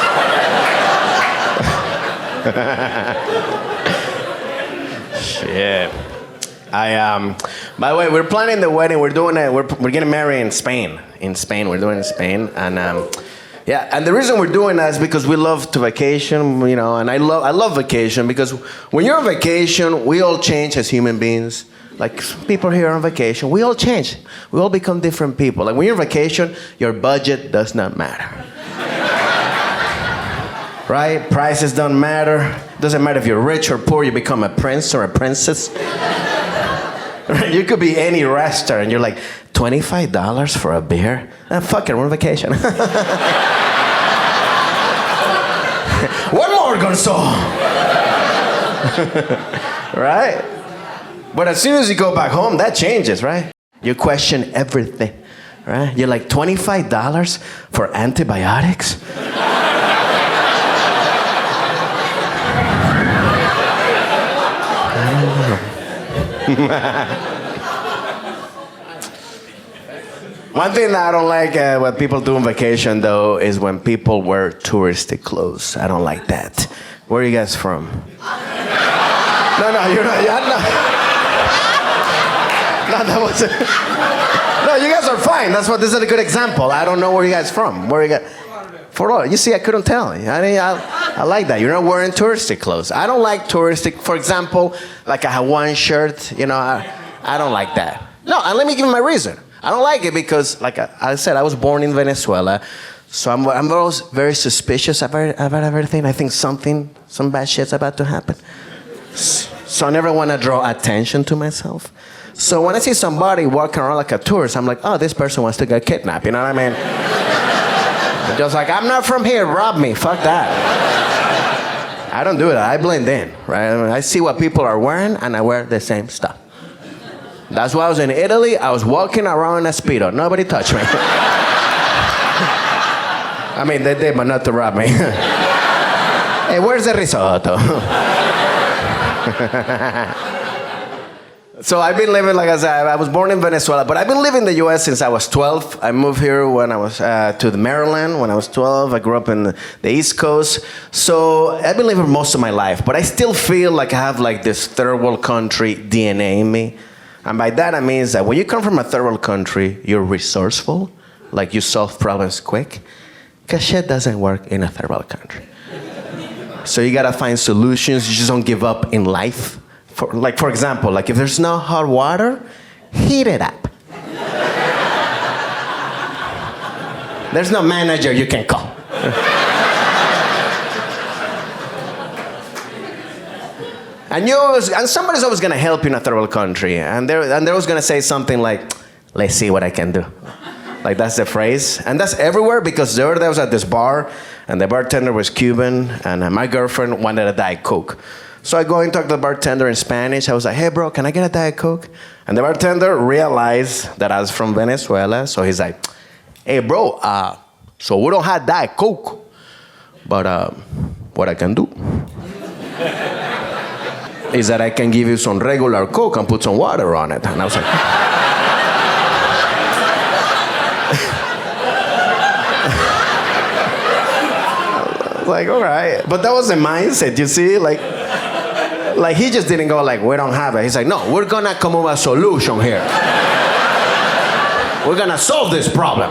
Shit. By the way, we're planning the wedding. We're doing it. We're getting married in Spain. We're doing it in Spain. And yeah, and the reason we're doing that is because we love to vacation, you know, and I love vacation because when you're on vacation, we all change as human beings. Like, people here on vacation, we all change. We all become different people. Like, when you're on vacation, your budget does not matter. Right? Prices don't matter. Doesn't matter if you're rich or poor, you become a prince or a princess. Right? You could be any restaurant. You're like, $25 for a beer? Fuck it, we're on vacation. One more, garçon. Right? But as soon as you go back home, that changes, right? You question everything, right? You're like, $25 for antibiotics? I don't know. One thing that I don't like what people do on vacation, though, is when people wear touristy clothes. I don't like that. Where are you guys from? No, you're not. You're not. No, that wasn't. No, you guys are fine. This is a good example. I don't know where you guys from. Where you guys? Fort Lauderdale. You see, I couldn't tell. I like that. You're not wearing touristic clothes. I don't like touristic. For example, like a Hawaiian shirt. You know, I don't like that. No, and let me give you my reason. I don't like it because, like I said, I was born in Venezuela, so I'm always very suspicious about everything. I think some bad shit's about to happen. So I never want to draw attention to myself. So when I see somebody walking around like a tourist, I'm like, oh, this person wants to get kidnapped. You know what I mean? I'm just like, I'm not from here. Rob me. Fuck that. I don't do that. I blend in, right? I mean, I see what people are wearing, and I wear the same stuff. That's why I was in Italy. I was walking around in a Speedo. Nobody touched me. I mean, they did, but not to rob me. Hey, where's the risotto? So I've been living, like I said, I was born in Venezuela, but I've been living in the U.S. since I was 12. I moved here when I was to Maryland when I was 12. I grew up in the East Coast. So I've been living most of my life, but I still feel like I have like this third world country DNA in me. And by that I mean that when you come from a third world country, you're resourceful, like you solve problems quick, because shit doesn't work in a third world country. So you gotta find solutions. You just don't give up in life. For example, like if there's no hot water, heat it up. There's no manager you can call. And somebody's always gonna help you in a third world country, and they're always gonna say something like, "Let's see what I can do." Like that's the phrase, and that's everywhere because the other day I was at this bar, and the bartender was Cuban, and my girlfriend wanted a Diet Coke. So I go and talk to the bartender in Spanish. I was like, "Hey, bro, can I get a Diet Coke?" And the bartender realized that I was from Venezuela, so he's like, "Hey, bro, so we don't have Diet Coke, but what I can do is that I can give you some regular Coke and put some water on it." And I was like, like, all right. But that was the mindset, you see? Like he just didn't go like, we don't have it. He's like, no, we're gonna come up with a solution here. We're gonna solve this problem.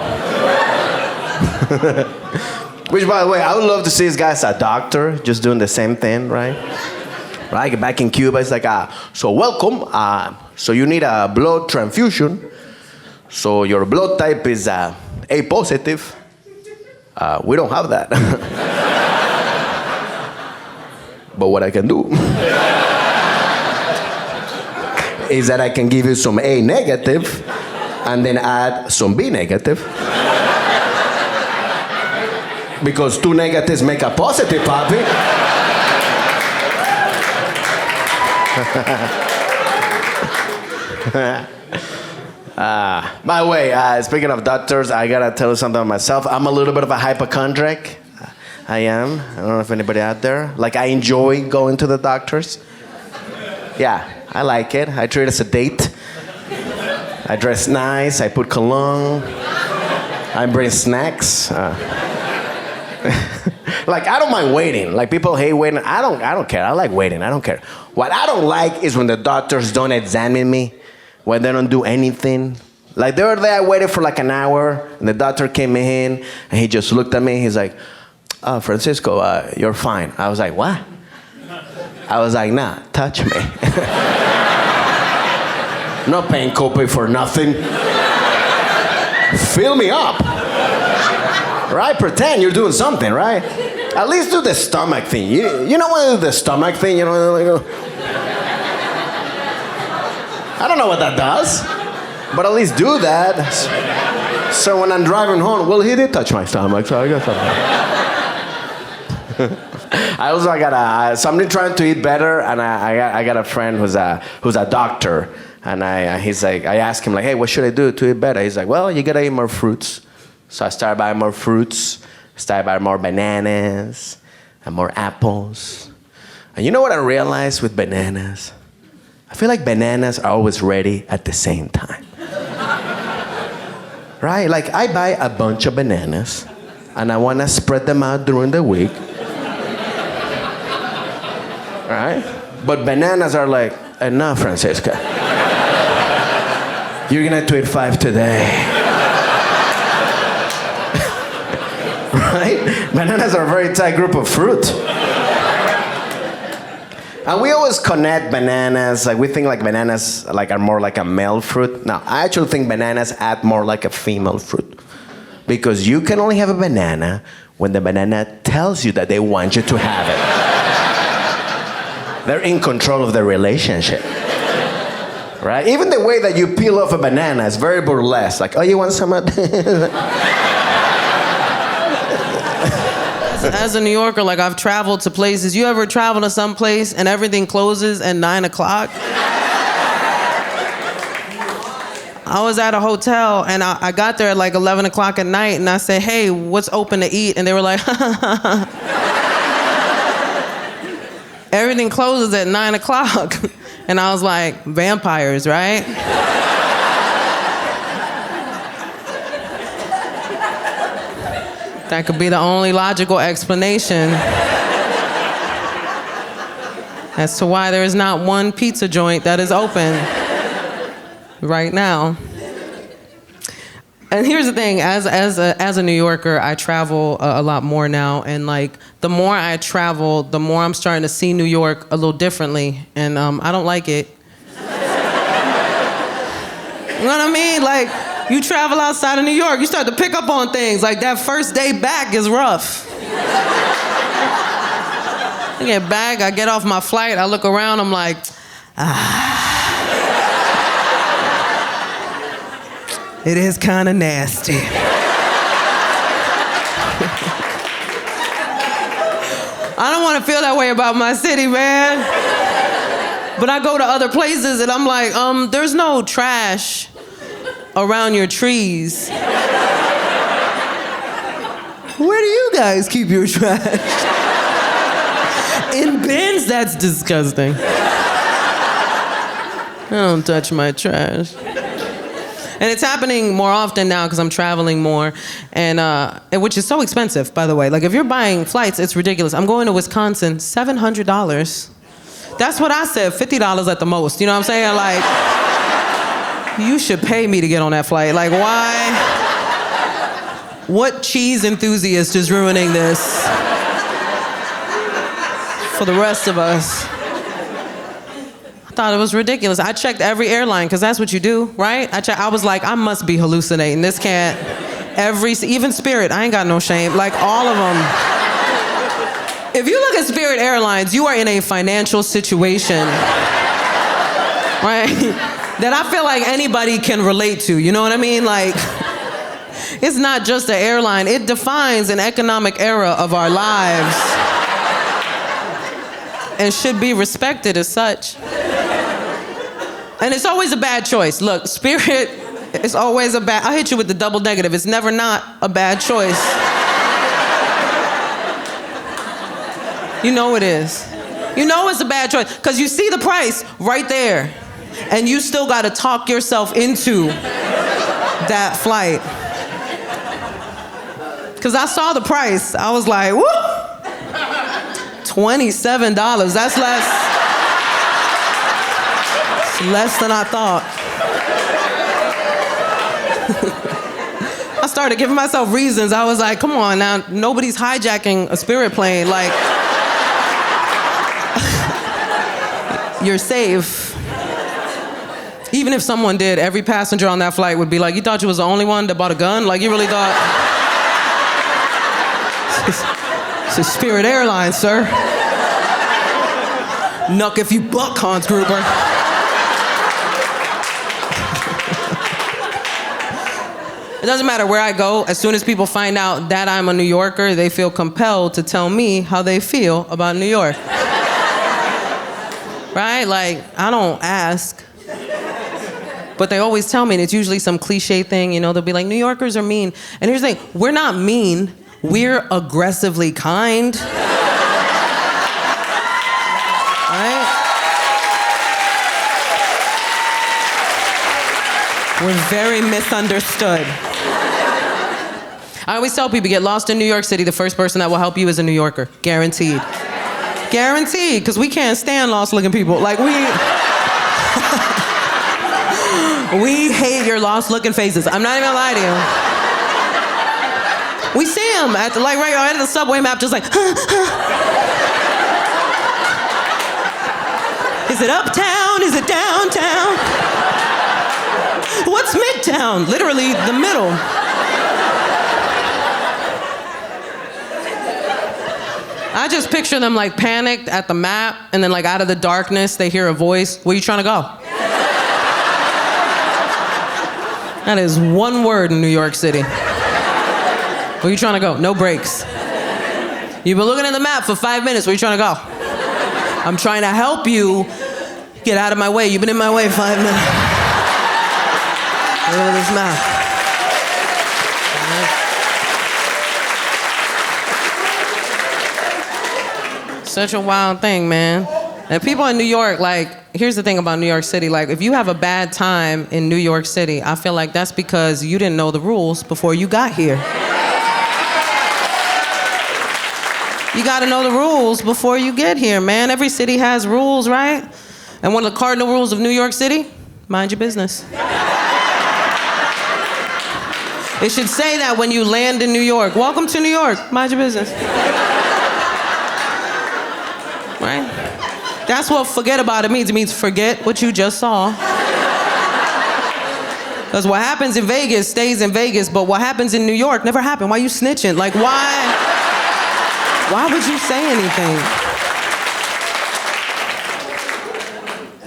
Which, by the way, I would love to see this guy as a doctor, just doing the same thing, right? Right, back in Cuba, it's like, so welcome. So you need a blood transfusion. So your blood type is A positive. We don't have that. But what I can do is that I can give you some A negative and then add some B negative. Because two negatives make a positive, papi. By the way, speaking of doctors, I gotta tell you something about myself. I'm a little bit of a hypochondriac. I am. I don't know if anybody out there. Like, I enjoy going to the doctors. Yeah, I like it. I treat it as a date. I dress nice. I put cologne. I bring snacks. Like, I don't mind waiting. Like, people hate waiting. I don't care. I like waiting. I don't care. What I don't like is when the doctors don't examine me, when they don't do anything. Like, the other day I waited for like an hour, and the doctor came in, and he just looked at me. He's like, "Oh, Francisco, you're fine." I was like, "What?" I was like, "Nah, touch me." Not paying copay for nothing. Fill me up. Right? Pretend you're doing something, right? At least do the stomach thing. You know what the stomach thing, you know? Like, I don't know what that does, but at least do that. So when I'm driving home, well, he did touch my stomach, so I guess I also got somebody trying to eat better, and I got a friend who's a doctor, and he's like, I asked him like, "Hey, what should I do to eat better?" He's like, "Well, you gotta eat more fruits." So I started buying more fruits, started buying more bananas, and more apples. And you know what I realized with bananas? I feel like bananas are always ready at the same time. Right? Like, I buy a bunch of bananas, and I want to spread them out during the week. Right? But bananas are like, "Enough, Francisca. You're going to have to eat 5 today." Right? Bananas are a very tight group of fruit. And we always connect bananas, like we think like bananas like are more like a male fruit. No, I actually think bananas act more like a female fruit. Because you can only have a banana when the banana tells you that they want you to have it. They're in control of the relationship. Right? Even the way that you peel off a banana is very burlesque. Like, "Oh, you want some of this?" As a New Yorker, like, I've traveled to places. You ever travel to some place and everything closes at 9 o'clock? I was at a hotel and I got there at like 11 o'clock at night and I said, "Hey, what's open to eat?" And they were like, "Everything closes at 9 o'clock. And I was like, "Vampires, right?" That could be the only logical explanation as to why there is not one pizza joint that is open right now. And here's the thing, as a New Yorker, I travel a lot more now, and like the more I travel, the more I'm starting to see New York a little differently, and I don't like it. You know what I mean? Like, you travel outside of New York, you start to pick up on things. Like, that first day back is rough. I get back, I get off my flight, I look around, I'm like, it is kind of nasty. I don't want to feel that way about my city, man. But I go to other places and I'm like, there's no trash around your trees. Where do you guys keep your trash? In bins? That's disgusting. I don't touch my trash. And it's happening more often now because I'm traveling more, and which is so expensive, by the way. Like, if you're buying flights, it's ridiculous. I'm going to Wisconsin, $700. That's what I said, $50 at the most. You know what I'm saying? Like, you should pay me to get on that flight. Like, why? What cheese enthusiast is ruining this for the rest of us? I thought it was ridiculous. I checked every airline, because that's what you do, right? I was like, I must be hallucinating. This can't, even Spirit, I ain't got no shame. Like, all of them. If you look at Spirit Airlines, you are in a financial situation, right? That I feel like anybody can relate to, you know what I mean? Like, it's not just an airline, it defines an economic era of our lives. and should be respected as such. And it's always a bad choice. Look, Spirit is always a bad... I'll hit you with the double negative. It's never not a bad choice. You know it is. You know it's a bad choice because you see the price right there and you still got to talk yourself into that flight. Because I saw the price. I was like, whoop, $27. That's less than I thought. I started giving myself reasons. I was like, come on now, nobody's hijacking a Spirit plane. Like, you're safe. Even if someone did, every passenger on that flight would be like, you thought you was the only one that bought a gun? Like, you really thought... It's a Spirit Airlines, sir. Nuck if you buck, Hans Gruber. It doesn't matter where I go. As soon as people find out that I'm a New Yorker, they feel compelled to tell me how they feel about New York. Right? Like, I don't ask. But they always tell me, and it's usually some cliche thing, you know, they'll be like, New Yorkers are mean. And here's the thing, we're not mean, we're aggressively kind. Right? We're very misunderstood. I always tell people, get lost in New York City, the first person that will help you is a New Yorker. Guaranteed. Guaranteed, because we can't stand lost-looking people. Like, we hate your lost-looking faces. I'm not even gonna lie to you. We see them at the, like, right at the subway map, just like, Is it uptown? Is it downtown? What's midtown? Literally the middle. I just picture them like panicked at the map, and then like out of the darkness, they hear a voice. Where you trying to go? That is one word in New York City. Where you trying to go? No breaks. You've been looking at the map for 5 minutes. Where you trying to go? I'm trying to help you get out of my way. You've been in my way 5 minutes. Look at this map. Such a wild thing, man. And people in New York, like, here's the thing about New York City. Like, if you have a bad time in New York City, I feel like that's because you didn't know the rules before you got here. You gotta know the rules before you get here, man. Every city has rules, right? And one of the cardinal rules of New York City, mind your business. It should say that when you land in New York. Welcome to New York, mind your business. Right? That's what forget about it means. It means forget what you just saw. Because what happens in Vegas stays in Vegas, but what happens in New York never happened. Why are you snitching? Like, why would you say anything?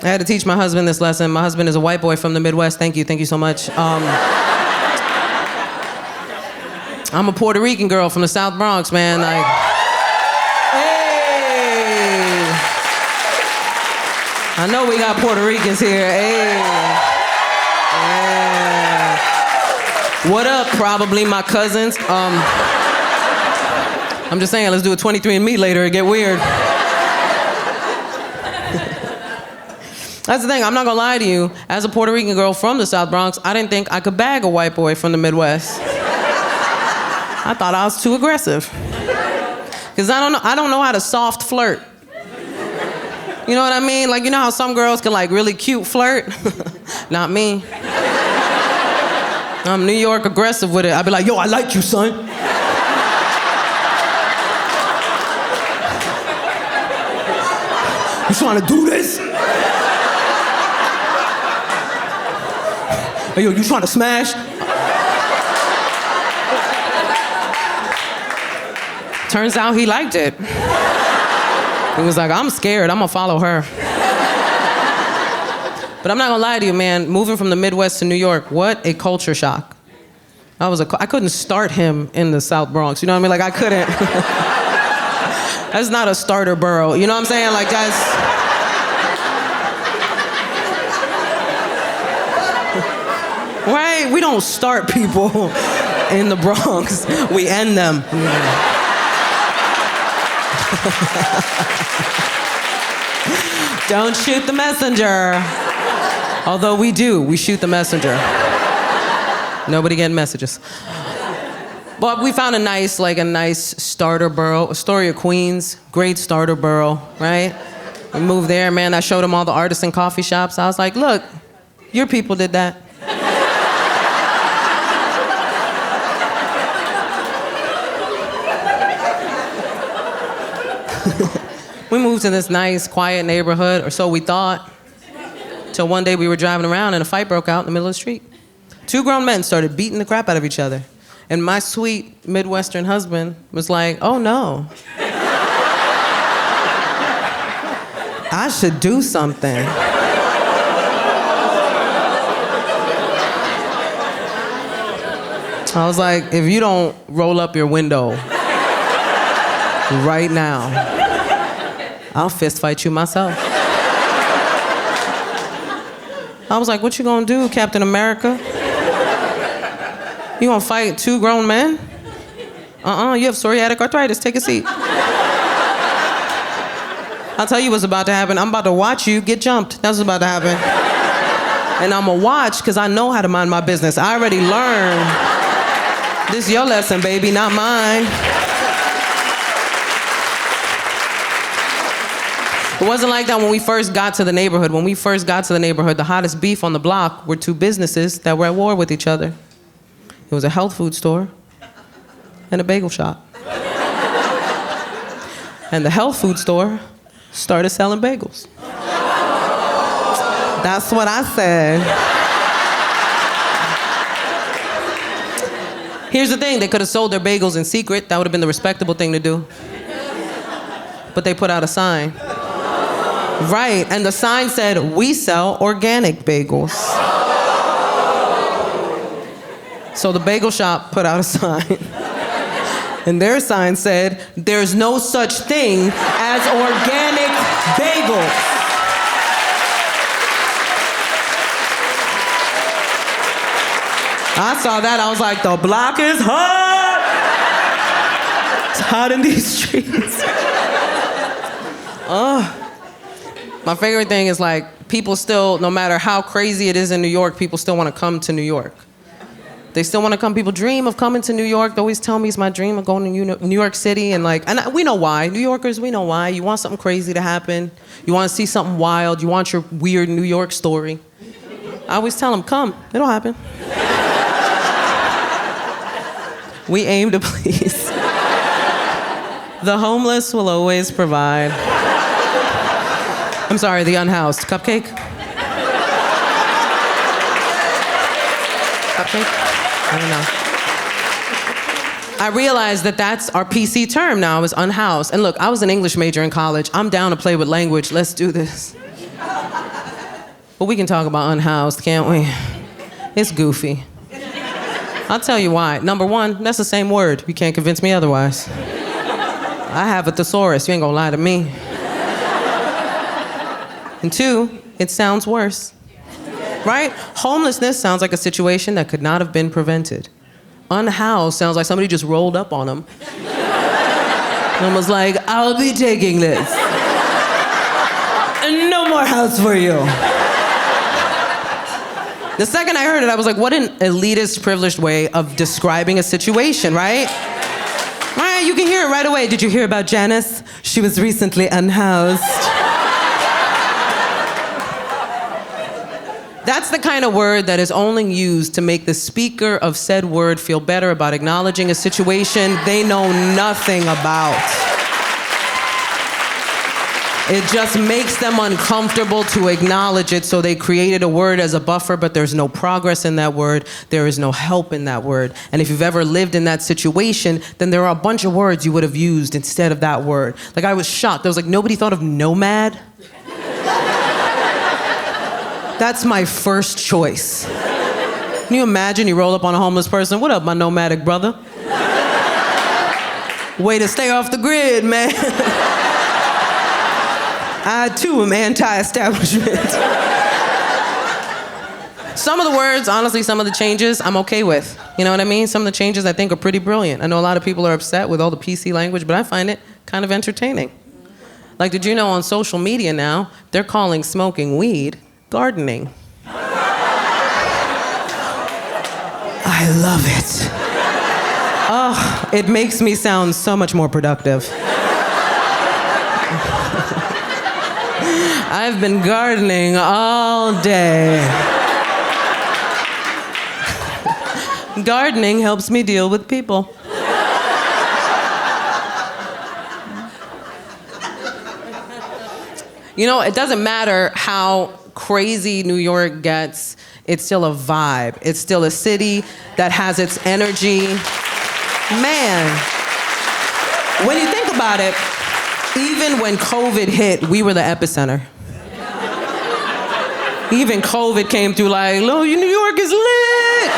I had to teach my husband this lesson. My husband is a white boy from the Midwest. Thank you so much. I'm a Puerto Rican girl from the South Bronx, man. Like, hey. I know we got Puerto Ricans here. Hey. Yeah. What up, probably my cousins? I'm just saying, let's do a 23andMe later and get weird. That's the thing, I'm not gonna lie to you. As a Puerto Rican girl from the South Bronx, I didn't think I could bag a white boy from the Midwest. I thought I was too aggressive. Because I don't know how to soft flirt. You know what I mean? Like, you know how some girls can like really cute flirt? Not me. I'm New York aggressive with it. I'd be like, yo, I like you, son. You trying to do this? Hey, yo, you trying to smash? Turns out he liked it. He was like, I'm scared, I'm gonna follow her. But I'm not gonna lie to you, man, moving from the Midwest to New York, what a culture shock. I couldn't start him in the South Bronx, you know what I mean? Like, I couldn't. That's not a starter borough. You know what I'm saying? Like, that's... Right? We don't start people in the Bronx. We end them. Don't shoot the messenger. Although we do. We shoot the messenger. Nobody getting messages. But we found a nice starter borough. Astoria, Queens. Great starter borough, right? We moved there, man. I showed them all the artisan coffee shops. I was like, look, your people did that. We moved to this nice, quiet neighborhood, or so we thought. Till one day we were driving around and a fight broke out in the middle of the street. 2 grown men started beating the crap out of each other. And my sweet Midwestern husband was like, oh no. I should do something. I was like, if you don't roll up your window right now, I'll fist fight you myself. I was like, what you gonna do, Captain America? You gonna fight 2 grown men? You have psoriatic arthritis, take a seat. I'll tell you what's about to happen. I'm about to watch you get jumped. That's what's about to happen. And I'm gonna watch, because I know how to mind my business. I already learned. This is your lesson, baby, not mine. It wasn't like that when we first got to the neighborhood. When we first got to the neighborhood, the hottest beef on the block were 2 businesses that were at war with each other. It was a health food store and a bagel shop. And the health food store started selling bagels. That's what I said. Here's the thing, they could have sold their bagels in secret. That would have been the respectable thing to do. But they put out a sign. Right, and the sign said, we sell organic bagels. So the bagel shop put out a sign. And their sign said, there's no such thing as organic bagels. I saw that, I was like, the block is hot. It's hot in these streets. My favorite thing is like, people still, no matter how crazy it is in New York, people still want to come to New York. They still want to come. People dream of coming to New York. They always tell me it's my dream of going to New York City. And we know why. New Yorkers, we know why. You want something crazy to happen. You want to see something wild. You want your weird New York story. I always tell them, come. It'll happen. We aim to please. The homeless will always provide. I'm sorry, the unhoused. Cupcake? Cupcake? I don't know. I realized that that's our PC term now, is unhoused. And look, I was an English major in college. I'm down to play with language. Let's do this. But we can talk about unhoused, can't we? It's goofy. I'll tell you why. Number one, that's the same word. You can't convince me otherwise. I have a thesaurus. You ain't gonna lie to me. And 2, it sounds worse. Right? Homelessness sounds like a situation that could not have been prevented. Unhoused sounds like somebody just rolled up on them and was like, I'll be taking this. And no more house for you. The second I heard it, I was like, what an elitist, privileged way of describing a situation, right? Right, you can hear it right away. Did you hear about Janice? She was recently unhoused. That's the kind of word that is only used to make the speaker of said word feel better about acknowledging a situation they know nothing about. It just makes them uncomfortable to acknowledge it, so they created a word as a buffer, but there's no progress in that word. There is no help in that word. And if you've ever lived in that situation, then there are a bunch of words you would have used instead of that word. Like, I was shocked. I was like, nobody thought of nomad? That's my first choice. Can you imagine you roll up on a homeless person? What up, my nomadic brother? Way to stay off the grid, man. I, too, am anti-establishment. Some of the words, honestly, some of the changes, I'm okay with. You know what I mean? Some of the changes I think are pretty brilliant. I know a lot of people are upset with all the PC language, but I find it kind of entertaining. Like, did you know on social media now, they're calling smoking weed gardening? I love it. Oh, it makes me sound so much more productive. I've been gardening all day. Gardening helps me deal with people. You know, it doesn't matter how crazy New York gets, it's still a vibe. It's still a city that has its energy. Man, when you think about it, even when COVID hit, we were the epicenter. Even COVID came through like, oh, New York is lit.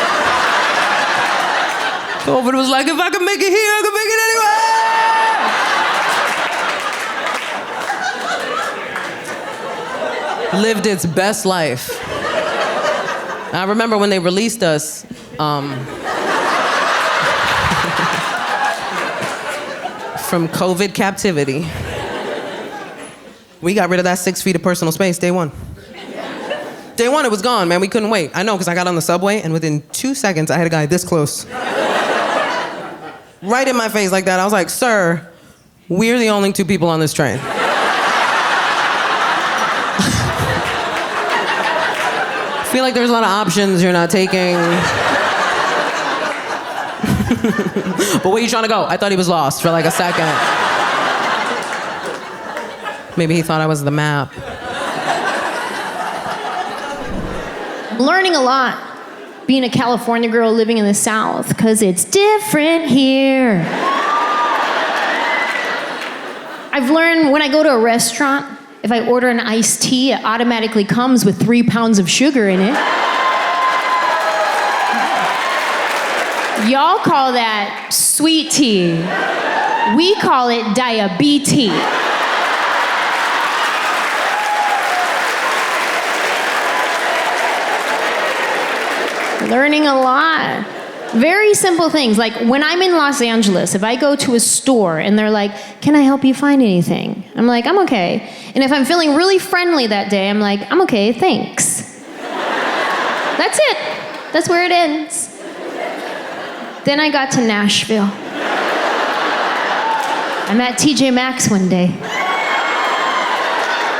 COVID was like, if I can make it here, I can make it anywhere. Lived its best life. I remember when they released us, from COVID captivity. We got rid of that 6 feet of personal space day one. Day one, it was gone, man. We couldn't wait. I know, because I got on the subway, and within 2 seconds, I had a guy this close. Right in my face like that. I was like, sir, we're the only 2 people on this train. I feel like there's a lot of options you're not taking. But where are you trying to go? I thought he was lost for like a second. Maybe he thought I was the map. Learning a lot being a California girl living in the South, because it's different here. I've learned when I go to a restaurant, if I order an iced tea, it automatically comes with 3 pounds of sugar in it. Y'all call that sweet tea. We call it diabetes. Learning a lot. Very simple things. Like when I'm in Los Angeles, if I go to a store and they're like, can I help you find anything? I'm like, I'm okay. And if I'm feeling really friendly that day, I'm like, I'm okay, thanks. That's it. That's where it ends. Then I got to Nashville. I'm at TJ Maxx one day.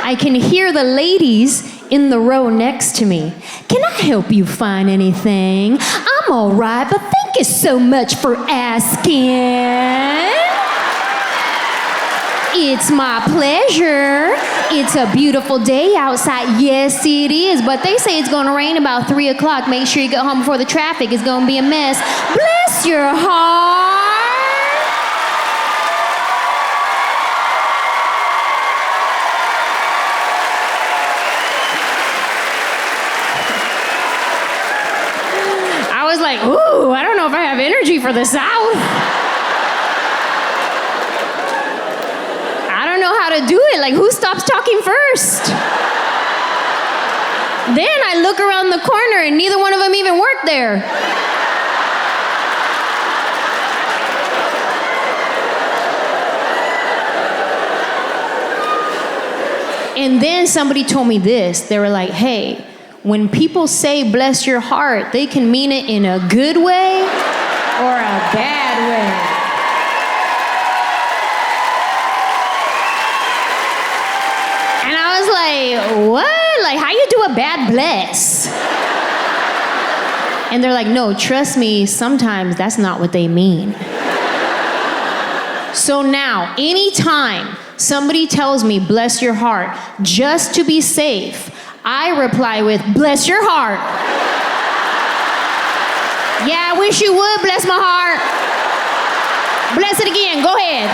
I can hear the ladies in the row next to me. Can I help you find anything? I'm all right, but thank you so much for asking. It's my pleasure. It's a beautiful day outside. Yes, it is, but they say it's gonna rain about 3 o'clock. Make sure you get home before the traffic is gonna be a mess. Bless your heart. I was like, ooh, I don't know if I have energy for the South. I don't know how to do it. Like, who stops talking first? Then I look around the corner and neither one of them even worked there. And then somebody told me this. They were like, hey, when people say bless your heart, they can mean it in a good way or a bad way. And I was like, what? Like, how you do a bad bless? And they're like, no, trust me, sometimes that's not what they mean. So now, anytime somebody tells me bless your heart, just to be safe, I reply with, bless your heart. Yeah, I wish you would bless my heart. Bless it again, go ahead.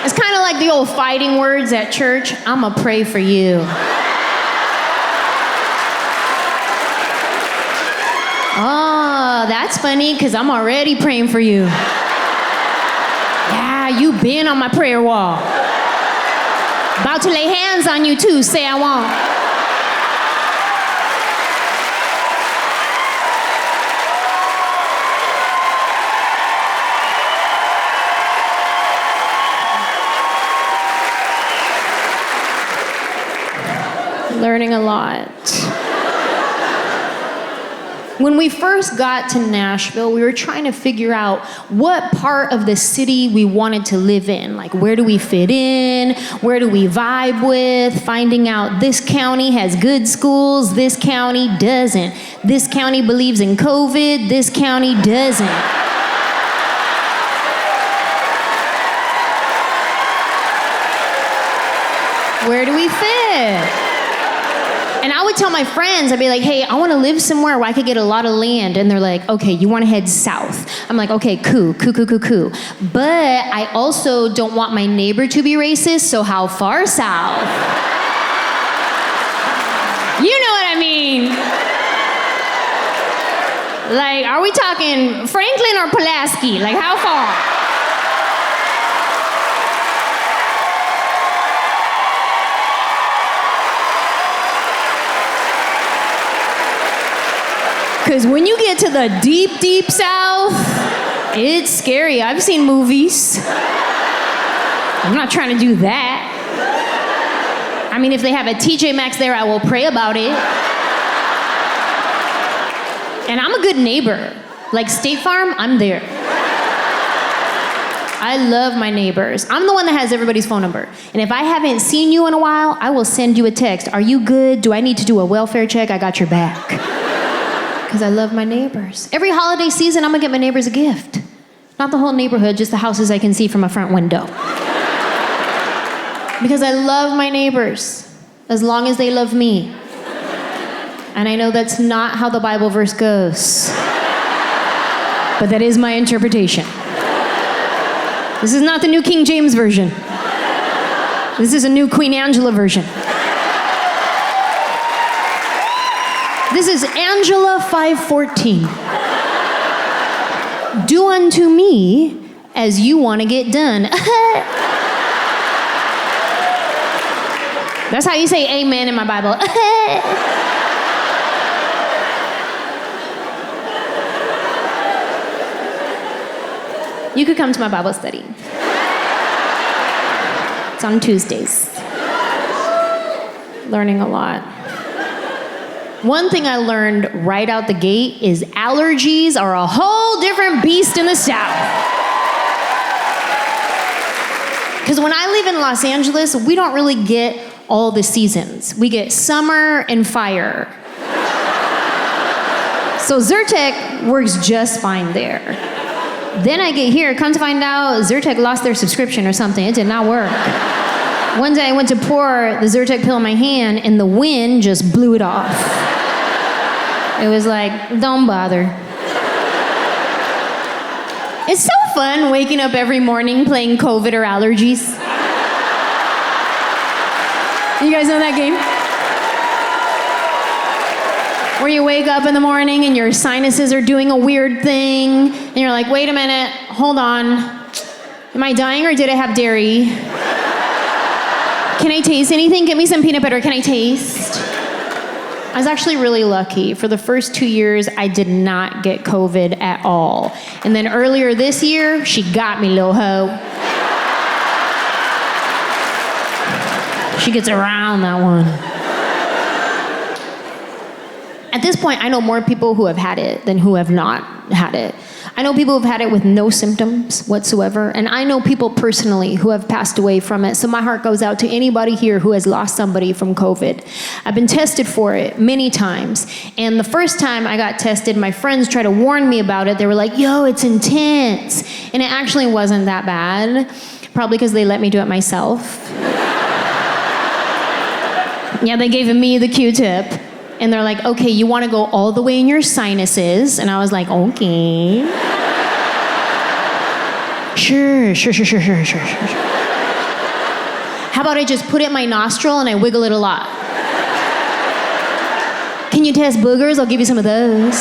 It's kind of like like the old fighting words at church. I'ma pray for you. Oh, that's funny, because I'm already praying for you. Yeah, you been on my prayer wall. About to lay hands on you too, say I won't. Learning a lot. When we first got to Nashville, we were trying to figure out what part of the city we wanted to live in. Like, where do we fit in? Where do we vibe with? Finding out this county has good schools, this county doesn't. This county believes in COVID, this county doesn't. Where do we fit? And I would tell my friends, I'd be like, hey, I want to live somewhere where I could get a lot of land. And they're like, okay, you want to head south. I'm like, okay, cool. But I also don't want my neighbor to be racist, so how far south? You know what I mean. Like, are we talking Franklin or Pulaski? Like, how far? Because when you get to the deep, deep south, it's scary. I've seen movies. I'm not trying to do that. I mean, if they have a TJ Maxx there, I will pray about it. And I'm a good neighbor. Like State Farm, I'm there. I love my neighbors. I'm the one that has everybody's phone number. And if I haven't seen you in a while, I will send you a text. Are you good? Do I need to do a welfare check? I got your back. Because I love my neighbors. Every holiday season, I'm gonna get my neighbors a gift. Not the whole neighborhood, just the houses I can see from a front window. Because I love my neighbors, as long as they love me. And I know that's not how the Bible verse goes. But that is my interpretation. This is not the New King James Version. This is a new Queen Anjelah version. This is Anjelah 5:14. Do unto me as you want to get done. That's how you say amen in my Bible. You could come to my Bible study. It's on Tuesdays. Learning a lot. One thing I learned right out the gate is allergies are a whole different beast in the South. Because when I live in Los Angeles, we don't really get all the seasons. We get summer and fire. So Zyrtec works just fine there. Then I get here, come to find out Zyrtec lost their subscription or something. It did not work. One day I went to pour the Zyrtec pill in my hand and the wind just blew it off. It was like, don't bother. It's so fun waking up every morning playing COVID or allergies. You guys know that game? Where you wake up in the morning and your sinuses are doing a weird thing, and you're like, wait a minute, hold on. Am I dying or did I have dairy? Can I taste anything? Get me some peanut butter. Can I taste? I was actually really lucky. For the first 2 years, I did not get COVID at all. And then earlier this year, she got me, little hoe. She gets around that one. At this point, I know more people who have had it than who have not had it. I know people who've had it with no symptoms whatsoever, and I know people personally who have passed away from it. So my heart goes out to anybody here who has lost somebody from COVID. I've been tested for it many times, and the first time I got tested, my friends tried to warn me about it. They were like, yo, it's intense. And it actually wasn't that bad, probably because they let me do it myself. Yeah, they gave me the Q-tip. And they're like, okay, you want to go all the way in your sinuses? And I was like, okay. Sure. How about I just put it in my nostril and I wiggle it a lot? Can you test boogers? I'll give you some of those.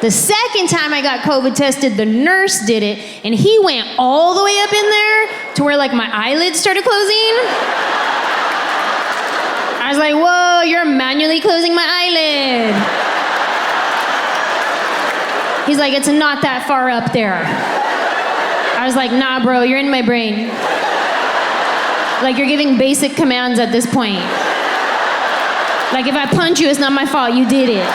The second time I got COVID tested, the nurse did it, and he went all the way up in there to where like my eyelids started closing. I was like, whoa, you're manually closing my eyelid. He's like, it's not that far up there. I was like, nah, bro, you're in my brain. Like, you're giving basic commands at this point. Like, if I punch you, it's not my fault, you did it.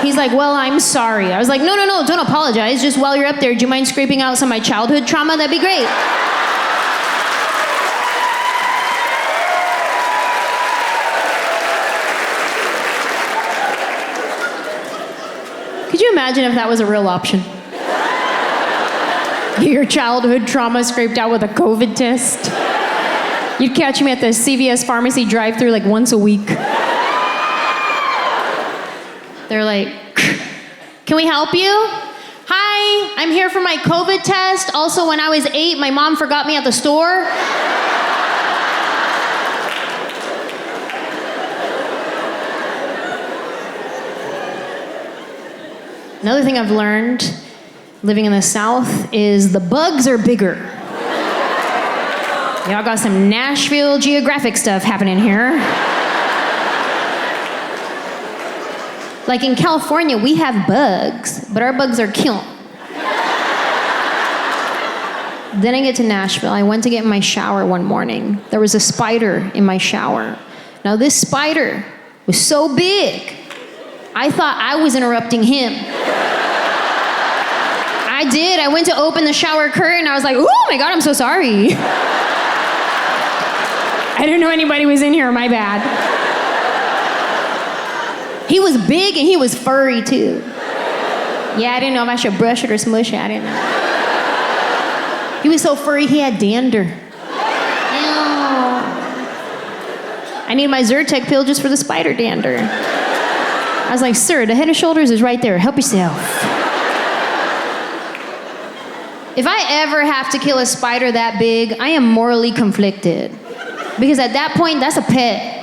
He's like, well, I'm sorry. I was like, no, don't apologize. Just while you're up there, do you mind scraping out some of my childhood trauma? That'd be great. Could you imagine if that was a real option? Get your childhood trauma scraped out with a COVID test. You'd catch me at the CVS pharmacy drive-thru like once a week. They're like, can we help you? Hi, I'm here for my COVID test. Also, when I was 8, my mom forgot me at the store. Another thing I've learned living in the South is the bugs are bigger. Y'all got some Nashville geographic stuff happening here. Like in California, we have bugs, but our bugs are killed. Then I get to Nashville. I went to get in my shower one morning. There was a spider in my shower. Now this spider was so big, I thought I was interrupting him. I did. I went to open the shower curtain. I was like, oh my God, I'm so sorry. I didn't know anybody was in here, my bad. He was big and he was furry too. Yeah, I didn't know if I should brush it or smush it. I didn't know. He was so furry, he had dander. Ew. I need my Zyrtec pill just for the spider dander. I was like, sir, the Head and Shoulders is right there. Help yourself. If I ever have to kill a spider that big, I am morally conflicted. Because at that point, that's a pet.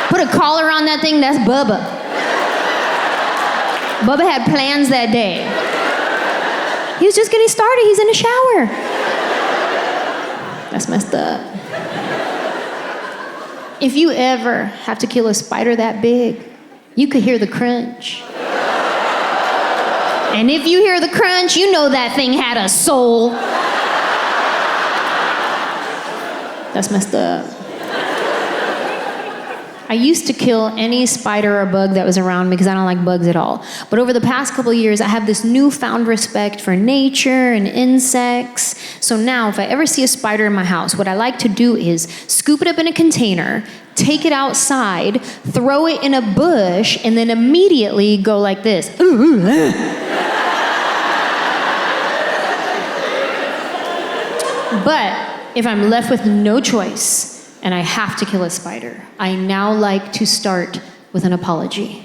Put a collar on that thing, that's Bubba. Bubba had plans that day. He was just getting started, he's in the shower. That's messed up. If you ever have to kill a spider that big, you could hear the crunch. And if you hear the crunch, you know that thing had a soul. That's messed up. I used to kill any spider or bug that was around me because I don't like bugs at all. But over the past couple of years, I have this newfound respect for nature and insects. So now, if I ever see a spider in my house, what I like to do is scoop it up in a container, take it outside, throw it in a bush, and then immediately go like this. But if I'm left with no choice, and I have to kill a spider, I now like to start with an apology.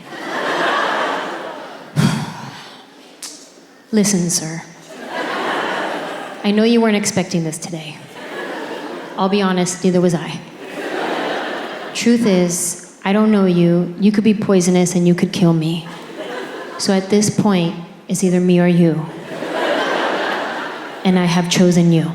Listen, sir. I know you weren't expecting this today. I'll be honest, neither was I. Truth is, I don't know you. You could be poisonous and you could kill me. So at this point, it's either me or you. And I have chosen you.